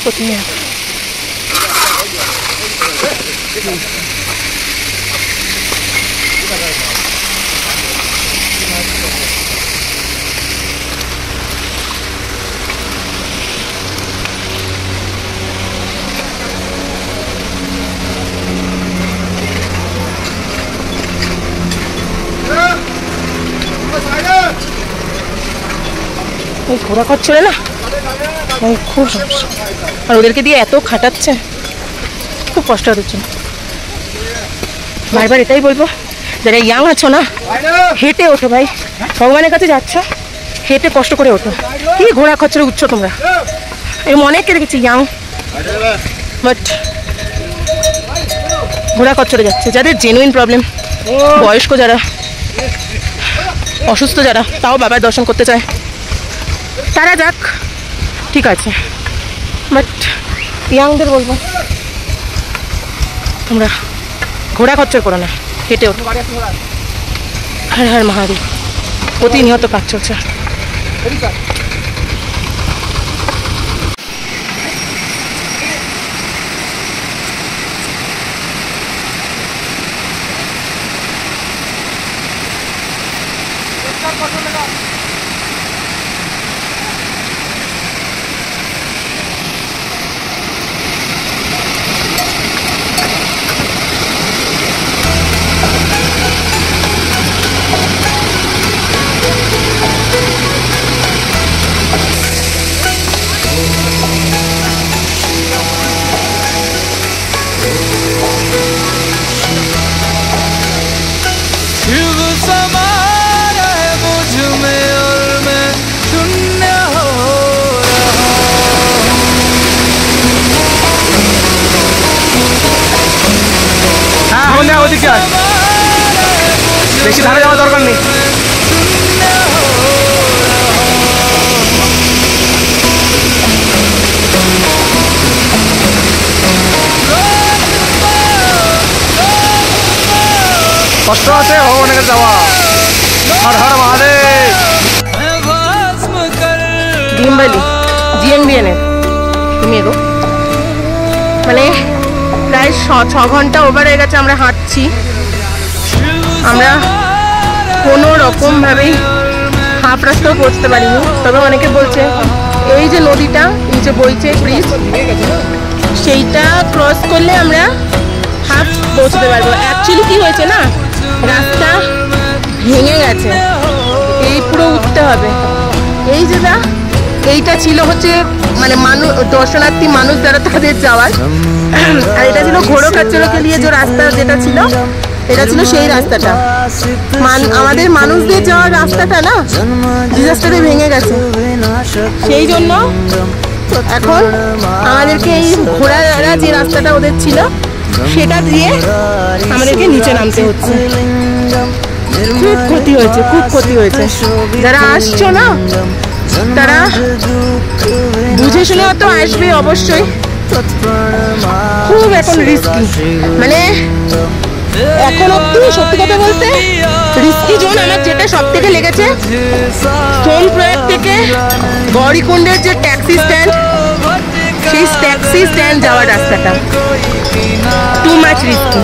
প্রতিনিয়ত। এই ঘোড়া খচ্চরে না খুব সমস্যা, আর ওদেরকে দিয়ে এত খাটাচ্ছে, খুব কষ্ট হচ্ছে। বারবার এটাই বলবো, যারা ইয়াং আছো না, হেঁটে ওঠো ভাই, ভগবানের কাছে যাচ্ছ, হেঁটে কষ্ট করে ওঠো। কি ঘোড়া খচ্চরে উঠছো তোমরা? এরকম অনেককে দেখেছি ইয়াং, বাট ঘোড়া খচ্চরে যাচ্ছে। যাদের জেনুইন প্রবলেম, বয়স্ক যারা, অসুস্থ যারা, তাও বাবার দর্শন করতে চায়, তারা যাক, ঠিক আছে। বাট ইয়াংদের বলবো, তোমরা ঘোড়া খচ্চর করো না, হেঁটে ওঠো। হর হর মহাদেব, প্রতিনিয়ত কাজ চলছে। বেশি ধারে যাওয়ার দরকার নেই। কষ্ট আছে ভগবানের কাছে যাওয়া। হর হর মহাদেব। ভীমবালি জিএনবিএন এর তুমি এগো, মানে প্রায় 6 ঘন্টা ওভার হয়ে গেছে আমরা হাঁটছি। আমরা কোনো রকমভাবেই হাফ রাস্তাও পৌঁছতে পারিনি। তবে অনেকে বলছে এই যে নদীটা, এই যে বইছে ব্রিজ, সেইটা ক্রস করলে আমরা হাফ পৌঁছতে পারবো। অ্যাকচুয়ালি কি হয়েছে না, রাস্তা ভেঙে গেছে, এই পুরো উঠতে হবে। এই যেটা এইটা ছিল হচ্ছে মানে মানুষ, দর্শনার্থী মানুষ যারা তাদের যাওয়ার, আর এটা ছিল ঘোড়ো খচ্চরকে নিয়ে যে রাস্তা যেটা ছিল, এটা ছিল সেই রাস্তাটা। আমাদের মানুষদের যাওয়ার রাস্তাটা না ডিজাস্টারে ভেঙে গেছে, সেই জন্য এখন আমাদেরকে এই ঘোড়ারা যে রাস্তাটা ওদের ছিল সেটা দিয়ে আমাদেরকে নিচে নামতে হচ্ছে। খুব ক্ষতি হয়েছে, খুব ক্ষতি হয়েছে। যারা আসছো না তারা বুঝে শুনে তো আসবে অবশ্যই। খুব এখন রিস্কি, মানে এখন অব্দি সত্যি কথা বলতে রিস্কি জোন আমার যেটা সব থেকে লেগেছে সোনপ্রয়াগ থেকে গৌরীকুণ্ডের যে ট্যাক্সি স্ট্যান্ড, সেই ট্যাক্সি স্ট্যান্ড যাওয়ার রাস্তাটা টু মাচ রিস্কি।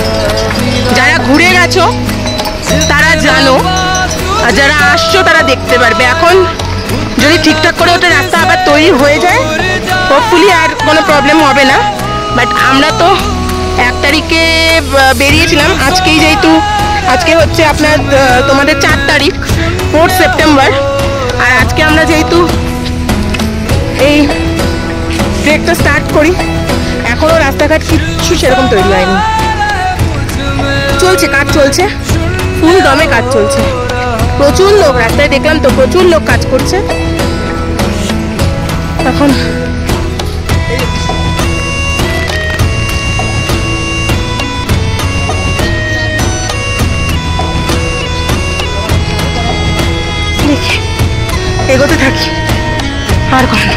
যারা ঘুরে গেছো তারা জানো, আর যারা আসছো তারা দেখতে পারবে। এখন যদি ঠিকঠাক করে ওটা রাস্তা আবার তৈরি হয়ে যায় হোপফুলি আর কোনো প্রবলেম হবে না। বাট আমরা তো 1 তারিখে বেরিয়েছিলাম, আজকেই যেহেতু আজকে হচ্ছে আপনার তোমাদের 4 তারিখ 4 সেপ্টেম্বর, আর আজকে আমরা যেহেতু এই ট্রেকটা স্টার্ট করি এখনও রাস্তাঘাট কিচ্ছু সেরকম তৈরি হয়নি। চলছে, কাজ চলছে, ফুল দমে কাজ চলছে। প্রচুর লোক রাস্তায় দেখলাম তো, প্রচুর লোক কাজ করছে। এখন দেখি এগোতে থাকি আর কখন,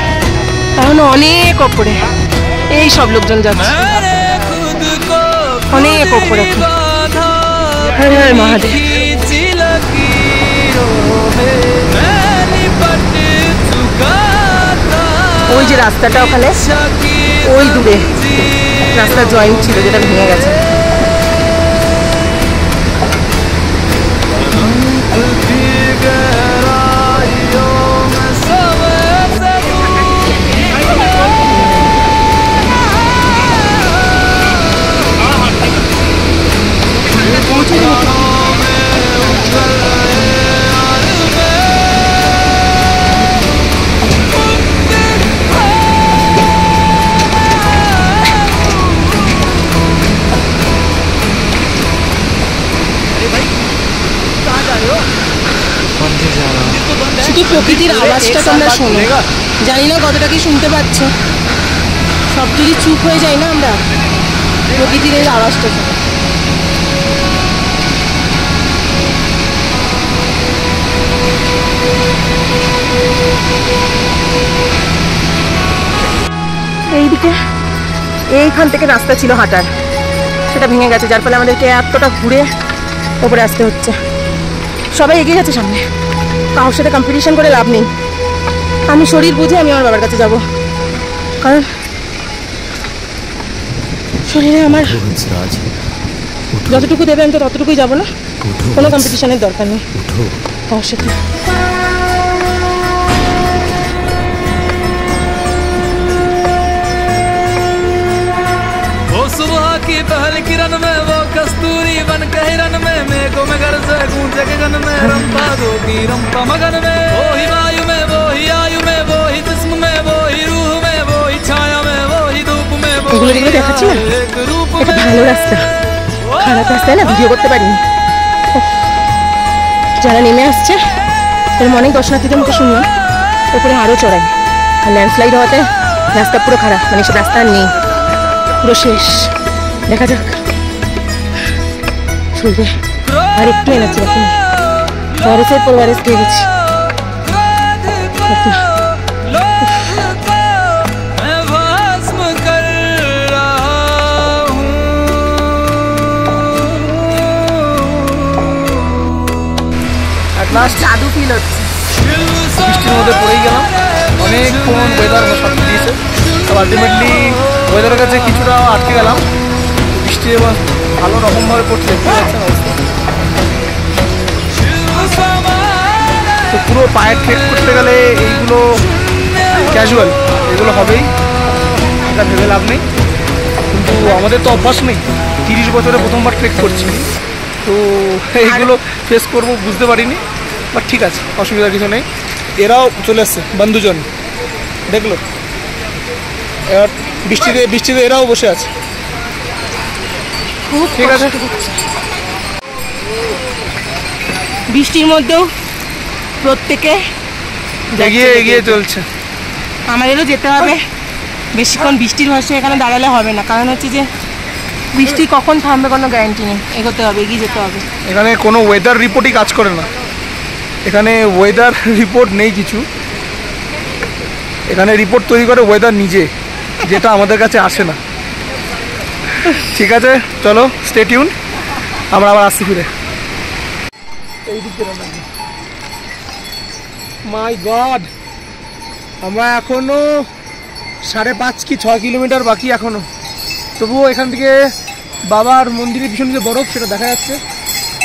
এখন অনেক ওপরে এই সব লোকজন যাচ্ছে, অনেক ওপরে। হর হর মহাদেব। ওই যে রাস্তাটা ওখানে ওই দূরে রাস্তা জয়েন্ট ছিল যেটা ভেঙে গেছে। শুধু প্রকৃতির আওয়াজটা তোমরা শোনো, জানি না কতটা কি শুনতে পাচ্ছ। সব যদি চুপ হয়ে যায় না আমরা, প্রকৃতির এই আওয়াজটা শোনো। এইদিকে এইখান থেকে রাস্তা ছিল হাঁটার, সেটা ভেঙে গেছে, যার ফলে আমাদেরকে এতটা ঘুরে ওপরে আসতে হচ্ছে। সবাই এগিয়ে গেছে সামনে, কারোর সাথে কম্পিটিশন করে লাভ নেই। আমি শরীর বুঝে আমি আমার বাবার কাছে যাব, কারণ শরীরে আমার যতটুকু দেবে আমি তো ততটুকুই যাবো না, কোনো কম্পিটিশনের দরকার নেই কারোর সাথে। सुबह की पहली किरण में वो कस्तूरी बन के हिरन में मेघों में गरज गूंजे गगन में रंपा गोगी रंपा मगन में वो ही वायु में वो ही आयु में वो ही जिस्म में वो ही रूह में वो ही छाया में वो ही धूप में वो ही देखाচ্ছি না, এটা ভালো রাস্তা, খারাপ রাস্তায় না ভিডিও করতে পারিনি। যারা নেমে আসছে এর অনেক দর্শনার্থীদের মুখে শুনলাম ওপরে আরও চড়াই, আর ল্যান্ডস্লাইড হওয়াতে রাস্তা পুরো খারাপ, মানে সে রাস্তা আর নেই, পুরো শেষ। দেখা যাক, শরীরে আর একটু এনার্জি রাখি, ওয়ারেসের পর ওয়ারেস খেয়ে গেছি। জাদু ফিল হচ্ছে। বৃষ্টির মধ্যে পড়েই গেলাম, অনেকক্ষণ ওয়েদার সাথে দিয়েছে, আলটিমেটলি ওয়েদারের কাছে কিছুটা আটকে গেলাম। বৃষ্টি এবার ভালো রকমভাবে পড়ছে, তো পুরো পায়ের ট্রেক করতে গেলে এইগুলো ক্যাজুয়াল, এগুলো হবেই, এটা ভেবে লাভ নেই। কিন্তু আমাদের তো অভ্যাস নেই, 30 বছরে প্রথমবার ট্রেক করছি, তো এইগুলো ফেস করবো বুঝতে পারিনি, বাট ঠিক আছে, অসুবিধা কিছু নেই। এরাও চলে আসছে বন্ধুজন, দেখলো এবার বৃষ্টিতে এরাও বসে আছে, ঠিক আছে। বৃষ্টির মধ্যেও প্রত্যেকে এগিয়ে চলছে, আমাদেরও যেতে হবে। বেশিক্ষণ বৃষ্টির ভাষায় এখানে দাঁড়ালে হবে না, কারণ হচ্ছে যে বৃষ্টি কখন থামবে কোনো গ্যারান্টি নেই, এগোতে হবে, এগিয়ে যেতে হবে। এখানে কোনো ওয়েদার রিপোর্টই কাজ করে না, এখানে ওয়েদার রিপোর্ট নেই কিছু, এখানে রিপোর্ট তৈরি করে ওয়েদার নিজে, যেটা আমাদের কাছে আসে না। ঠিক আছে, চলো স্টে টিউন, আমরা আবার আসছি ফিরে। মাই গড, আমরা এখনো 5.5 কি 6 কিলোমিটার বাকি এখনো, তবুও এখান থেকে বাবার মন্দিরের পিছনে যে বরফ সেটা দেখা যাচ্ছে,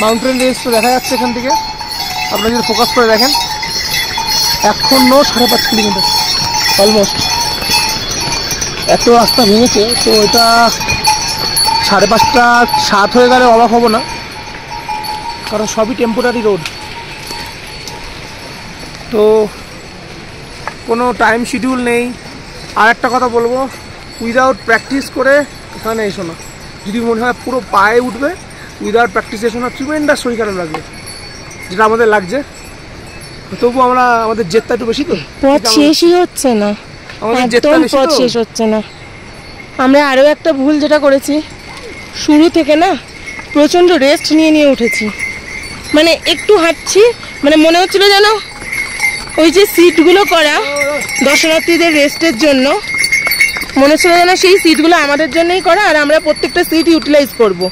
মাউন্টেন রেঞ্জটা দেখা যাচ্ছে এখান থেকে। আপনারা যদি ফোকাস করে দেখেন, এখনো 5.5 কিলোমিটার অলমোস্ট। এত রাস্তা ভেঙেছে, তো এটা 5:30টা 7 হয়ে গেলে অবাক হবো না, কারণ সবই টেম্পোরারি রোড। তো কোনো টাইম শিডিউল নেই। আর একটা কথা বলবো, উইদাউট প্র্যাকটিস করে এখানে এসো না, যদি মনে হয় পুরো পায়ে উঠবে, উইদাউট প্র্যাকটিস এসো না, ট্রিমেন্ডাস শরীর খারাপ লাগবে, যেটা আমাদের লাগছে। তবু আমরা আমাদের জেদটা একটু বেশি, তো পথ শেষই হচ্ছে না, আমাদের জেদটা একদম বেশি পথ তো। শেষ হচ্ছে না। আমরা আরও একটা ভুল যেটা করেছি, শুরু থেকে না প্রচণ্ড রেস্ট নিয়ে নিয়ে উঠেছি, মানে একটু হাঁটছি, মানে মনে হচ্ছিল যেন ওই যে সিটগুলো করা দর্শনার্থীদের রেস্টের জন্য, মনে হচ্ছিল যেন সেই সিটগুলো আমাদের জন্যই করা, আর আমরা প্রত্যেকটা সিট ইউটিলাইজ করবো।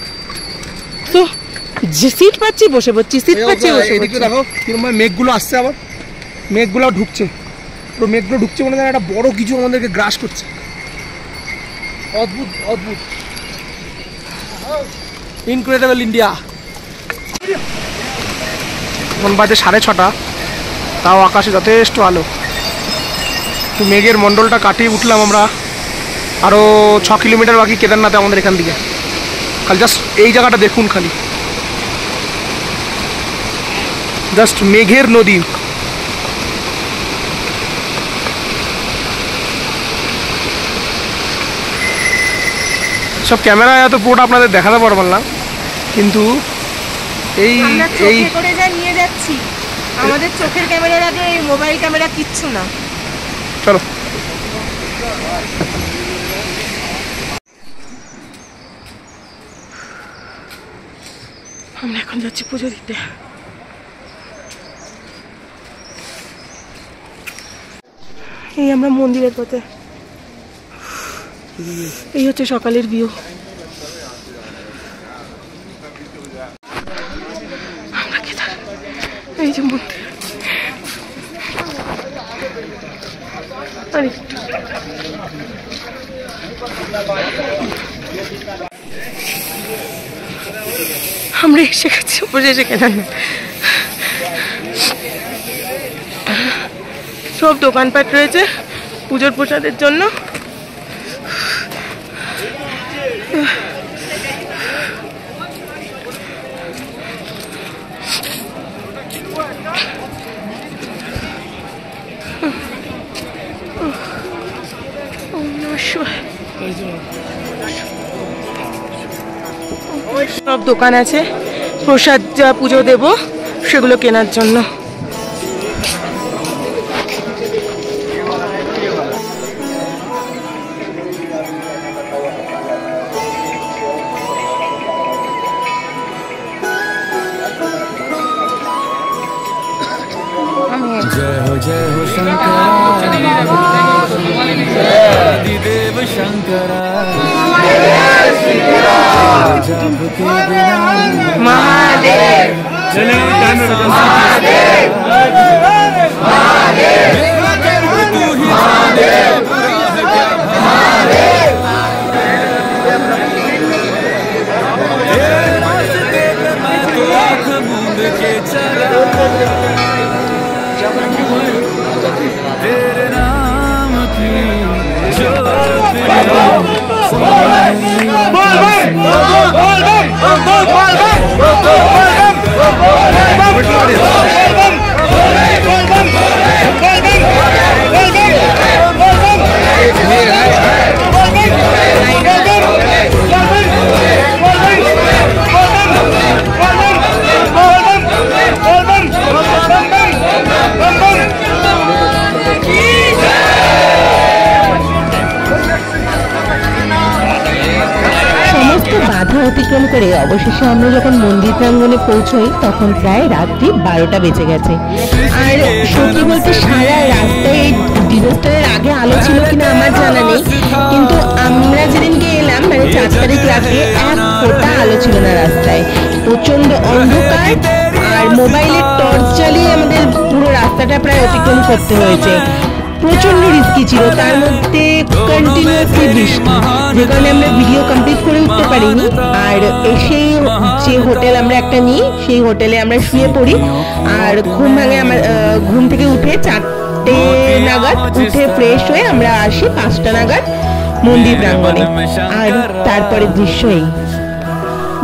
তো যে সিট পাচ্ছি বসে পড়ছি, সিট পাচ্ছি বসে এদিকে পড়ছি। দেখো কিরকম মেঘগুলো আসছে, আবার মেঘগুলো ঢুকছে, পুরো মেঘগুলো ঢুকছে, মনে হয় একটা বড় কিছু আমাদেরকে গ্রাস করছে। অদ্ভুত অদ্ভুত, ইনক্রেডিবল ইন্ডিয়া। এখন বাজে 6:30, তাও আকাশে যথেষ্ট আলো। তো মেঘের মণ্ডলটা কাটিয়ে উঠলাম আমরা, আরও 6 কিলোমিটার বাকি কেদারনাথে আমাদের এখান থেকে। খালি জাস্ট এই জায়গাটা দেখুন, খালি জাস্ট মেঘের নদী। সব ক্যামেরায় এত পুরোটা আপনাদের দেখাতে পারবো না, কিন্তু এই আমরা এই চোখে করে যা নিয়ে যাচ্ছি, আমাদের চোখের ক্যামেরার আগে এই মোবাইল ক্যামেরা কিচ্ছু না। চলো আমরা এখন যাচ্ছি পুজো দিতে। এই আমরা মন্দিরের পথে, এই হচ্ছে সকালের ভিউ। আমরা কেদার, এই যে মন্দির, আর একটু আমরা এসে গেছি, অবশেষে কেদারনাথ। সব দোকানপাট রয়েছে পুজোর প্রসাদের জন্য। সব দোকান আছে, প্রসাদ যা পুজো দেব সেগুলো কেনার জন্য। जय हो शंकरा, आदिदेव शंकरा, जप के बिना महादेव महादेव महादेव, मेरा जन्म तू ही महादेव, महादेव तेरे रास्ते पे मैं तो आँख मूंद के चला, तेरे नाम की ज्योति অবশেষে আমরা যখন মন্দির প্রাঙ্গণে পৌঁছই তখন প্রায় রাত্রি 12টা বেজে গেছে। আর সত্যি বলতে সারা রাস্তায় ডিজাস্টারের আগে আলো ছিল কিনা আমার জানা নেই, কিন্তু আমরা যেদিনকে এলাম মানে 4 তারিখ রাতে এক ফোঁটা আলো ছিল না রাস্তায়, প্রচন্ড অন্ধকার। আর মোবাইলের টর্চ জ্বালিয়ে আমাদের পুরো রাস্তাটা প্রায় অতিক্রম করতে হয়েছে। প্রচন্ড রিস্কি ছিল, তার মধ্যে কন্টিনিউয়াসলি বৃষ্টি, যে কারণে আমরা ভিডিও কমপ্লিট করে উঠতে পারিনি। আর এসে যে হোটেল আমরা একটা নিই সেই হোটেলে আমরা শুয়ে পড়ি। আর ঘুম ভাঙে আমার, ঘুম থেকে উঠে 4টে নাগাদ উঠে ফ্রেশ হয়ে আমরা আসি 5টা নাগাদ মন্দির প্রাঙ্গণে। আর তারপরে দৃশ্য এই।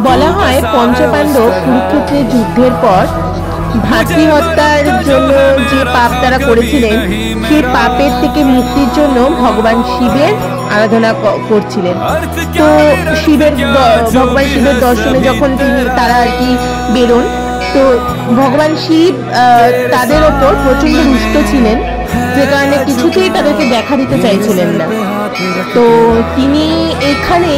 বলা হয় পঞ্চপাণ্ডব কুরুক্ষেত্রের যুদ্ধের পর ভাতৃ হত্যার জন্য যে পাপ তারা করেছিলেন সেই পাপের থেকে মুক্তির জন্য ভগবান শিবের আরাধনা করছিলেন। তো ভগবান শিবের দর্শনে যখন তারা আর কি বেরোন, তো ভগবান শিব তাদের ওপর প্রচন্ড রুষ্ট ছিলেন, যে কারণে কিছুতেই তাদেরকে দেখা দিতে চাইছিলেন না। তো তিনি এখানে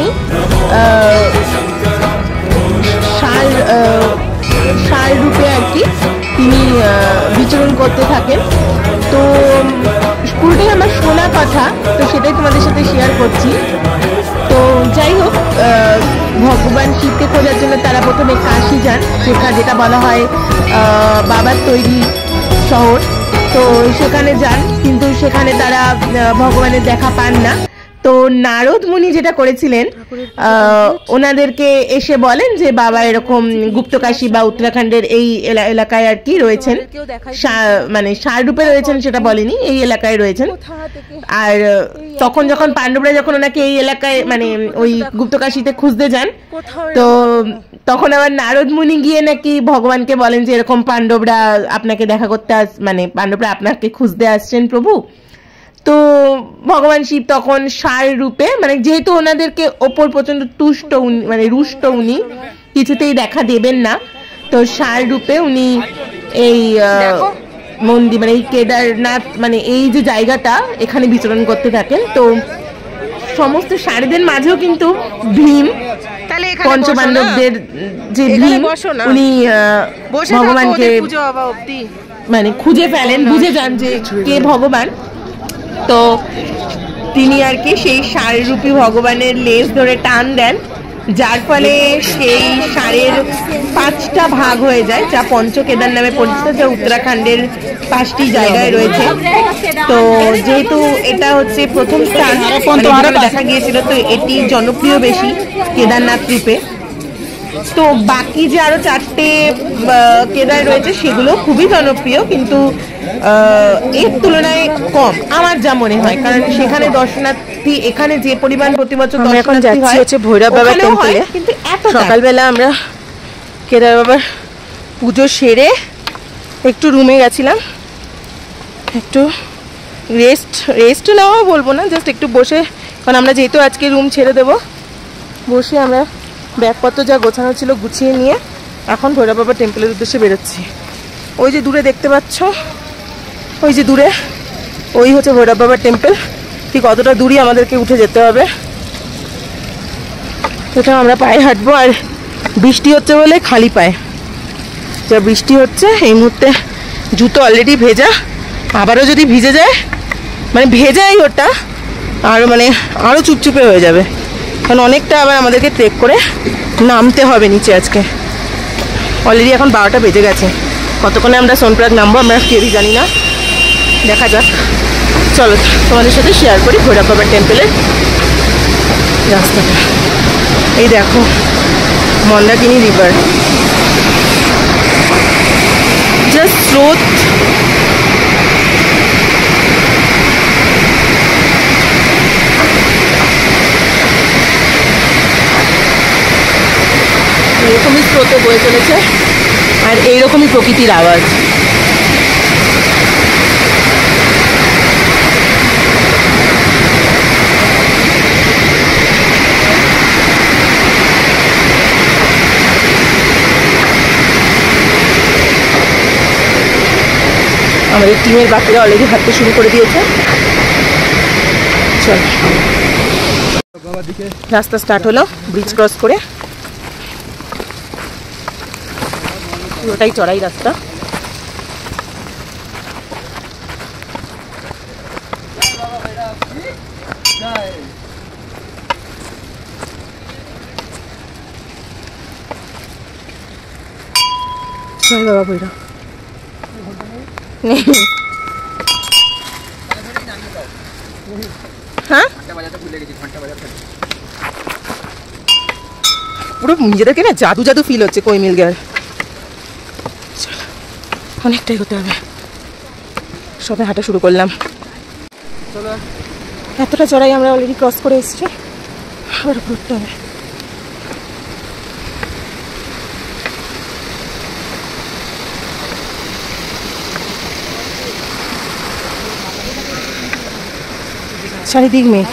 শাল রূপে আর কি তিনি বিচরণ করতে থাকেন। তো পুরোটাই আমার শোনা কথা, তো সেটাই তোমাদের সাথে শেয়ার করছি। তো যাই হোক, ভগবান শিবকে খোঁজার জন্য তারা প্রথমে কাশী যান, যেটা বলা হয় বাবার তৈরি শহর। তো সেখানে যান, কিন্তু সেখানে তারা ভগবানের দেখা পান না। তো নারদ মুনি যেটা করেছিলেন, ওনাদেরকে এসে বলেন যে বাবা এরকম গুপ্তকাশী বা উত্তরাখণ্ডের এই এলাকায় আর কি রয়েছেন, মানে ষাঁড় রূপে রয়েছেন সেটা বলেনি, এই এলাকায় রয়েছেন। আর তখন যখন পাণ্ডবরা যখন ওনাকে এই এলাকায় মানে ওই গুপ্তকাশীতে খুঁজতে যান, তো তখন আবার নারদ মুনি গিয়ে নাকি ভগবানকে বলেন যে এরকম পাণ্ডবরা আপনাকে দেখা করতে মানে পাণ্ডবরা আপনাকে খুঁজতে আসছেন প্রভু। তো ভগবান শিব তখন ষাঁড় রূপে, মানে যেহেতু ওনাদেরকে ওপর প্রচন্ড তুষ্ট মানে রুষ্ট, উনি কিছুতেই দেখা দেবেন না, তো ষাঁড় রূপে উনি এই মন্দির মানে এই কেদারনাথ মানে এই যে জায়গাটা এখানে বিচরণ করতে থাকেন। তো সমস্ত ষাঁড়দের মাঝেও কিন্তু ভীম, পঞ্চপাণ্ডবদের যে ভীম, উনি ভগবানকে মানে খুঁজে ফেলেন, বুঝে যান যে কে ভগবান। তো তিনি আর কি সেই ষাঁড়রূপী ভগবানের লেজ ধরে টান দেন, যার ফলে সেই ষাঁড়ের 5টা ভাগ হয়ে যায়, যা পঞ্চকেদার নামে পরিচিত, যা উত্তরাখণ্ডের 5টি জায়গায় রয়েছে। তো যেহেতু এটা হচ্ছে প্রথম স্থান দেখা গিয়েছিল, তো এটি জনপ্রিয় বেশি কেদারনাথ রূপে। তো বাকি যে আরো 4টে কেদার রয়েছে সেগুলো খুবই জনপ্রিয়, কিন্তু এর তুলনায় কম আমার যা মনে হয়, কারণ সেখানে দর্শনার্থী এখানে যে পরিমাণ প্রতি বছর দর্শনার্থী হয় হচ্ছে ভৈরব বাবার টেম্পলে। কিন্তু সকালবেলা আমরা কেদার বাবার পুজো সেরে একটু রুমে গেছিলাম, একটু রেস্ট নেওয়া বলবো না, জাস্ট একটু বসে, কারণ আমরা যেহেতু আজকে রুম ছেড়ে দেবো, বসে আমরা ব্যাগপত্র যা গোছানো ছিল গুছিয়ে নিয়ে এখন ভৈরব বাবা টেম্পলের উদ্দেশ্যে বেরোচ্ছি। ওই যে দূরে দেখতে পাচ্ছ, ওই যে দূরে ওই হচ্ছে ভৈরব বাবার টেম্পল। ঠিক অতটা দূরই আমাদেরকে উঠে যেতে হবে, এটা আমরা পায়ে হাঁটবো। আর বৃষ্টি হচ্ছে বলে খালি পায়ে, যা বৃষ্টি হচ্ছে এই মুহূর্তে জুতো অলরেডি ভেজা, আবারও যদি ভিজে যায় মানে ভেজাই ওটা আর মানে আরও চুপচুপে হয়ে যাবে, কারণ অনেকটা আবার আমাদেরকে ট্রেক করে নামতে হবে নিচে। আজকে অলরেডি এখন 12টা বেজে গেছে, কতক্ষণে আমরা সোনপ্রয়াগ নামবো আমরা কেউই জানি না, দেখা যাক। চলো তোমাদের সাথে শেয়ার করি ভৈরব বাবার টেম্পলের রাস্তাটা। এই দেখো মন্দাকিনী রিভার, জাস্ট স্রোত, এরকমই স্রোতে বয়ে চলেছে আর এইরকমই প্রকৃতির আওয়াজ। আমাদের টিমের বাকিরা অলরেডি হাঁটতে শুরু করে দিয়েছে। চল রাস্তা স্টার্ট হলো ব্রিজ ক্রস করে। পুরোটাই চড়াই রাস্তা। জয় বাবা ভৈরব। হ্যাঁ পুরো নিজেদেরকে না জাদু জাদু ফিল হচ্ছে কই মিল গেল। অনেকটাই হতে হবে, সবে হাঁটা শুরু করলাম। এতটা চড়াই আমরা অলরেডি ক্রস করে এসেছি, আবার ঘুরতে হবে। চারিদিক মেঘ,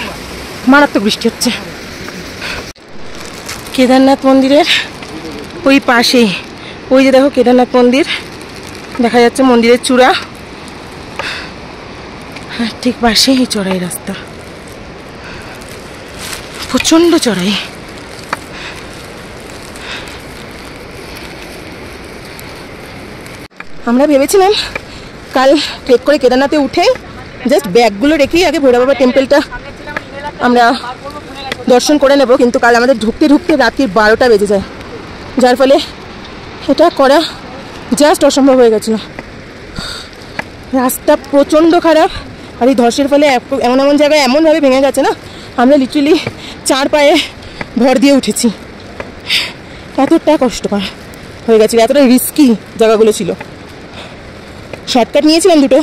মারাত্মক বৃষ্টি হচ্ছে। কেদারনাথ মন্দিরের ওই পাশেই, ওই যে দেখো কেদারনাথ মন্দির দেখা যাচ্ছে, মন্দিরের চূড়া, হ্যাঁ ঠিক পাশেই এই চড়াই রাস্তা, প্রচণ্ড চড়াই। আমরা ভেবেছিলাম কাল ট্রেক করে কেদারনাথে উঠে জাস্ট ব্যাগগুলো রেখেই আগে ভৈরব বাবা টেম্পলটা আমরা দর্শন করে নেব, কিন্তু কাল আমাদের ঢুকতে ঢুকতে রাত্রির 12টা বেজে যায়, যার ফলে এটা করা জাস্ট অসম্ভব হয়ে গেছিলো। রাস্তা প্রচণ্ড খারাপ, আর এই ধসের ফলে এমন এমন জায়গায় এমনভাবে ভেঙে গেছে না, আমরা লিটারালি 4 পায়ে ভর দিয়ে উঠেছি। এতটা কষ্টকর হয়ে গেছিলো, এতটা রিস্কি জায়গাগুলো ছিল। শর্টকাট নিয়েছিলাম দুটো,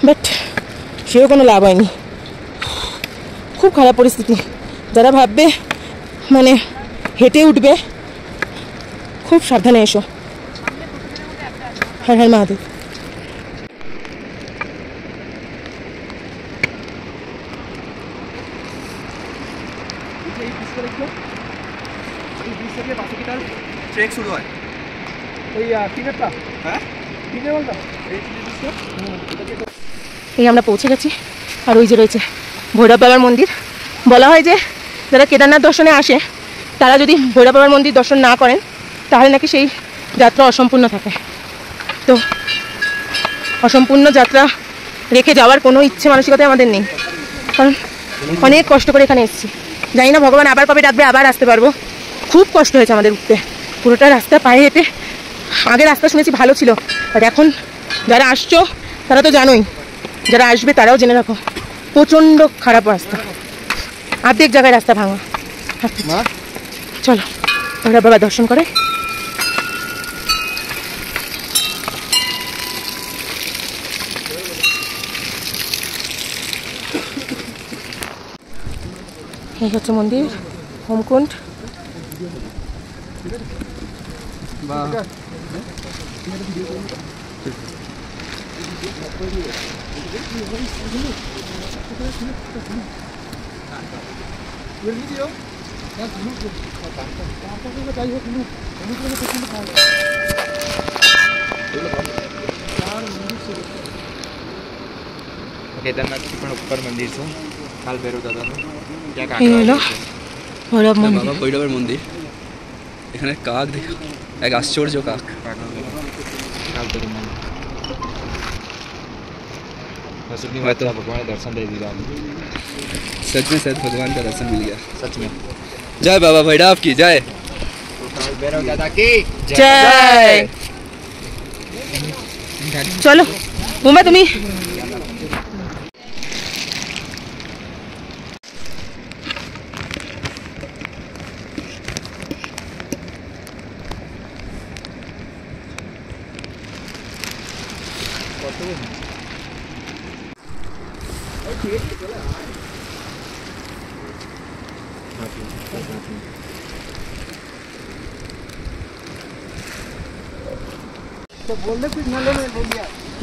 বাট সেও কোনো লাভ হয়নি। খুব খারাপ পরিস্থিতি। যারা ভাববে মানে হেঁটে উঠবে, খুব সাবধানে এসো। হর হর মহাদেব। ট্রেক শুরু হয় ওই টিনেরটা, হ্যাঁ টিনে বলটা এই আমরা পৌঁছে গেছি। আর ওই যে রয়েছে ভৈরব বাবার মন্দির। বলা হয় যে যারা কেদারনাথ দর্শনে আসে তারা যদি ভৈরব বাবার মন্দির দর্শন না করেন তাহলে নাকি সেই যাত্রা অসম্পূর্ণ থাকে। তো অসম্পূর্ণ যাত্রা রেখে যাওয়ার কোনো ইচ্ছে মানসিকতা আমাদের নেই, কারণ অনেক কষ্ট করে এখানে এসেছি। জানি না ভগবান আবার কবে ডাকবে আবার আসতে পারবো। খুব কষ্ট হয়েছে আমাদের উঠতে, পুরোটা রাস্তা পায়ে হেঁটে। আগে রাস্তা শুনেছি ভালো ছিল, আর এখন যারা আসছো তারা তো জানোই, যারা আসবে তারাও জেনে রাখো প্রচণ্ড খারাপ রাস্তা, অর্ধেক জায়গায় রাস্তা ভাঙা। চলো ভৈরব বাবা দর্শন করে। এই হচ্ছে মন্দির, হোমকুণ্ড। કેદારનાથ થી પણ ઉપર મંદિર છે કાલ ભૈરવ દાદાનું ત્યાં এই হলো ভৈরব মন্দির। বাবা ভৈরবের মন্দির। এখানে কাক দেখো, এক আশ্চর্য কাক। હયતો ભગવાને દર્શન દઈ દીધા सच में शायद भगवान का दर्शन मिल गया। સચ में जय बाबा भैरव की जय। ભૈરવ દાદા की জয়। চলো উমা তুমি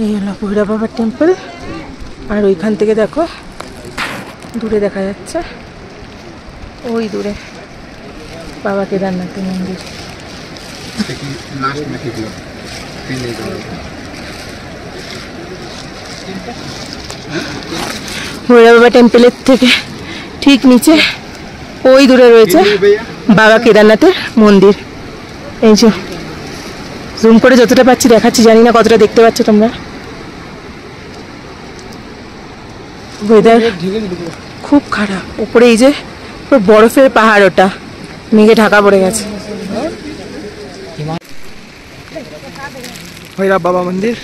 এই হলো ভৈরব বাবার টেম্পল। আর ওইখান থেকে দেখো দূরে দেখা যাচ্ছে, ওই দূরে বাবা কেদারনাথের মন্দির। ভৈরব বাবা টেম্পলের থেকে ঠিক নিচে ওই দূরে রয়েছে বাবা কেদারনাথের মন্দির। এই যে জুম করে যতটা পাচ্ছি দেখাচ্ছি, জানি না কতটা দেখতে পাচ্ছ তোমরা। ওয়েদার খুব খারাপ। উপরে এই যে পুরো বরফের পাহাড়, ওটা মেঘে ঢাকা পড়ে গেছে। ভৈরব বাবা মন্দির।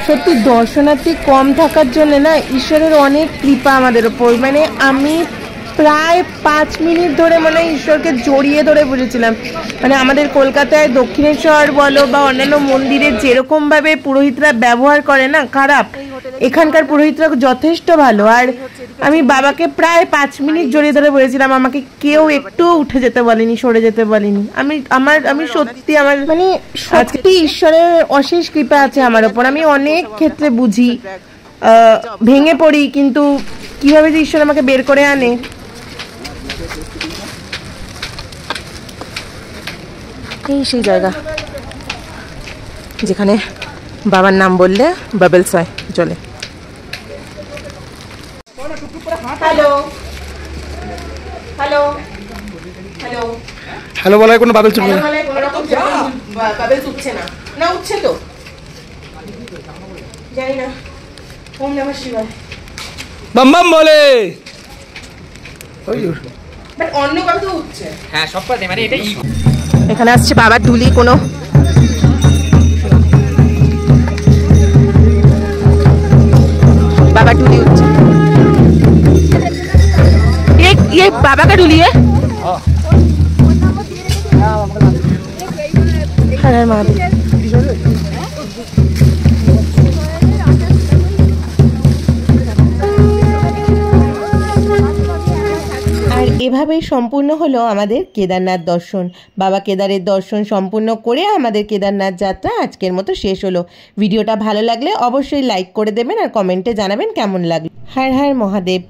সত্যি দর্শনার্থী কম থাকার জন্য না ঈশ্বরের অনেক কৃপা আমাদের ওপর। মানে আমি প্রায় 5 মিনিট ধরে মানে ঈশ্বরকে জড়িয়ে ধরে বসেছিলাম। মানে আমাদের কলকাতায় দক্ষিণেশ্বর বলো বা অন্যান্য মন্দিরে যেরকম ভাবে পুরোহিতরা ব্যবহার করে না খারাপ, এখানকার পুরোহিতরা যথেষ্ট ভালো। আর আমি বাবাকে প্রায় 5 মিনিট জড়িয়ে ধরে বলেছিলাম, আমাকে কেউ একটু উঠে যেতে বলেনি, সরে যেতে বলেনি। আমি সত্যি আমার মানে সত্যি ঈশ্বরের অশেষ কৃপা আছে আমার ওপর। আমি অনেক ক্ষেত্রে বুঝি ভেঙে পড়ি, কিন্তু কিভাবে যে ঈশ্বর আমাকে বের করে আনে। এই সেই জায়গা যেখানে বাবার নাম বললে বাবেলস হয়, চলে। হ্যালো হ্যালো হ্যালো হ্যালো বলায় কোনো বাবেল চুপ না। বাবেল উঠছে না, না উঠছে তো জানি না। ওম নমঃ শিবায়। বাম বাম বলে বাট অন্য কথা তো উঠছে। হ্যাঁ সব কথা মানে এটা এখানে আসছে বাবার ঢুলি, কোনো বাবার ঢুলি উঠছে। ये बाबा का ढूली है। हर हर महादेव। আর এভাবেই সম্পূর্ণ হলো আমাদের কেদারনাথ দর্শন। বাবা কেদারের দর্শন সম্পূর্ণ করে আমাদের কেদারনাথ যাত্রা আজকের মতো শেষ হলো। ভিডিওটা ভালো লাগলে অবশ্যই লাইক করে দেবেন আর কমেন্টে জানাবেন কেমন লাগলো। হর হর মহাদেব।